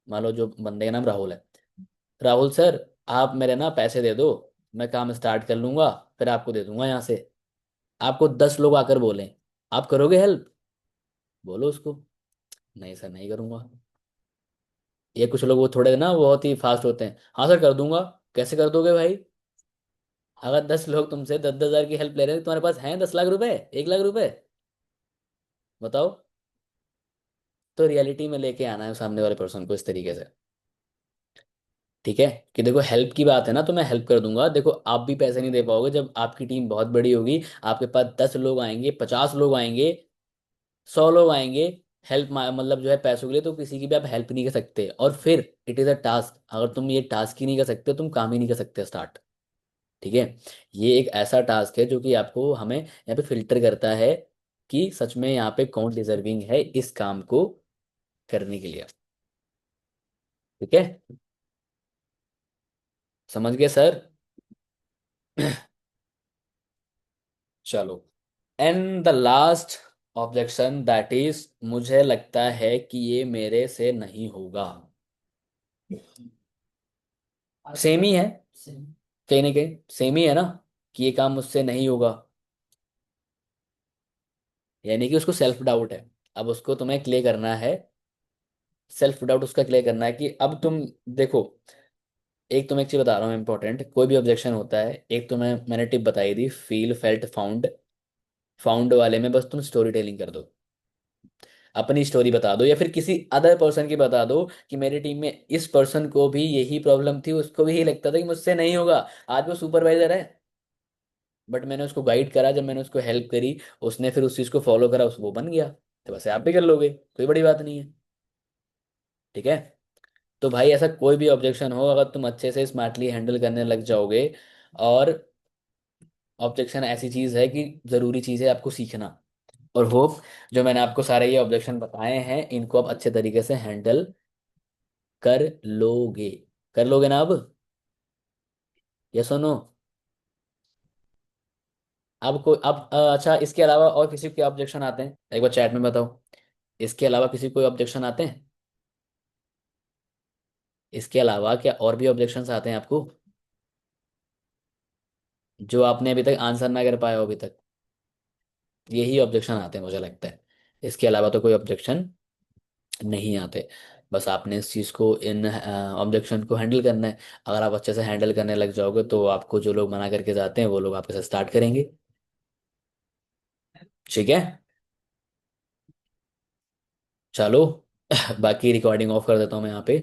मान लो जो बंदे का नाम राहुल है, राहुल सर, आप मेरे ना पैसे दे दो, मैं काम स्टार्ट कर लूंगा, फिर आपको दे दूंगा यहाँ से। आपको 10 लोग आकर बोलें, आप करोगे हेल्प? बोलो उसको, नहीं सर नहीं करूंगा। ये कुछ लोग वो थोड़े ना बहुत ही फास्ट होते हैं, हाँ सर कर दूंगा। कैसे कर दोगे भाई? अगर 10 लोग तुमसे 10-10 हज़ार की हेल्प ले रहे हैं, तुम्हारे पास हैं 10 लाख रुपए, 1 लाख रुपए? बताओ। तो रियलिटी में लेके आना है सामने वाले पर्सन को इस तरीके से। ठीक है, कि देखो हेल्प की बात है ना, तो मैं हेल्प कर दूंगा। देखो आप भी पैसे नहीं दे पाओगे, जब आपकी टीम बहुत बड़ी होगी, आपके पास 10 लोग आएंगे, 50 लोग आएंगे, 100 लोग आएंगे, हेल्प मतलब जो है पैसों के लिए, तो किसी की भी आप हेल्प नहीं कर सकते। और फिर इट इज़ अ टास्क, अगर तुम ये टास्क ही नहीं कर सकते, तुम काम ही नहीं कर सकते स्टार्ट। ठीक है, ये एक ऐसा टास्क है जो कि आपको, हमें यहाँ पे फिल्टर करता है कि सच में यहाँ पे कौन डिजर्विंग है इस काम को करने के लिए। ठीक है, समझ गए सर? चलो, and the last objection that is, मुझे लगता है कि ये मेरे से नहीं होगा। सेम ही है, कहीं ना कहीं सेम ही है ना, कि ये काम मुझसे नहीं होगा। यानी कि उसको सेल्फ डाउट है। अब उसको तुम्हें क्लियर करना है, सेल्फ डाउट उसका क्लियर करना है कि अब तुम देखो, एक तुम्हें एक चीज बता रहा हूँ इंपॉर्टेंट, कोई भी ऑब्जेक्शन होता है, एक तुम्हें मैंने टिप बताई थी, फील फेल्ट फाउंड। फाउंड वाले में बस तुम स्टोरी टेलिंग कर दो, अपनी स्टोरी बता दो, या फिर किसी अदर पर्सन की बता दो कि मेरी टीम में इस पर्सन को भी यही प्रॉब्लम थी, उसको भी यही लगता था कि मुझसे नहीं होगा। आज वो सुपरवाइजर है, बट मैंने उसको गाइड करा, जब मैंने उसको हेल्प करी, उसने फिर उस चीज़ को फॉलो करा, उस वो बन गया। तो वैसे आप भी कर लोगे, कोई बड़ी बात नहीं है। ठीक है, तो भाई ऐसा कोई भी ऑब्जेक्शन हो, अगर तुम अच्छे से स्मार्टली हैंडल करने लग जाओगे, और ऑब्जेक्शन ऐसी चीज़ है कि ज़रूरी चीज़ है आपको सीखना। और होप जो मैंने आपको सारे ये ऑब्जेक्शन बताए हैं, इनको आप अच्छे तरीके से हैंडल कर लोगे। कर लोगे ना अब? ये सुनो। अब कोई अब अच्छा, इसके अलावा और किसी के ऑब्जेक्शन आते हैं, एक बार चैट में बताओ। इसके अलावा किसी कोई ऑब्जेक्शन आते हैं? इसके अलावा क्या और भी ऑब्जेक्शंस आते हैं आपको, जो आपने अभी तक आंसर ना कर पाए हो अभी तक? यही ऑब्जेक्शन आते हैं मुझे लगता है। इसके अलावा तो कोई ऑब्जेक्शन नहीं आते। बस आपने इस चीज़ को, इन ऑब्जेक्शन को हैंडल करना है। अगर आप अच्छे से हैंडल करने लग जाओगे तो आपको जो लोग मना करके जाते हैं वो लोग आपके साथ स्टार्ट करेंगे। ठीक है। चलो बाकी रिकॉर्डिंग ऑफ कर देता हूँ मैं यहाँ पे।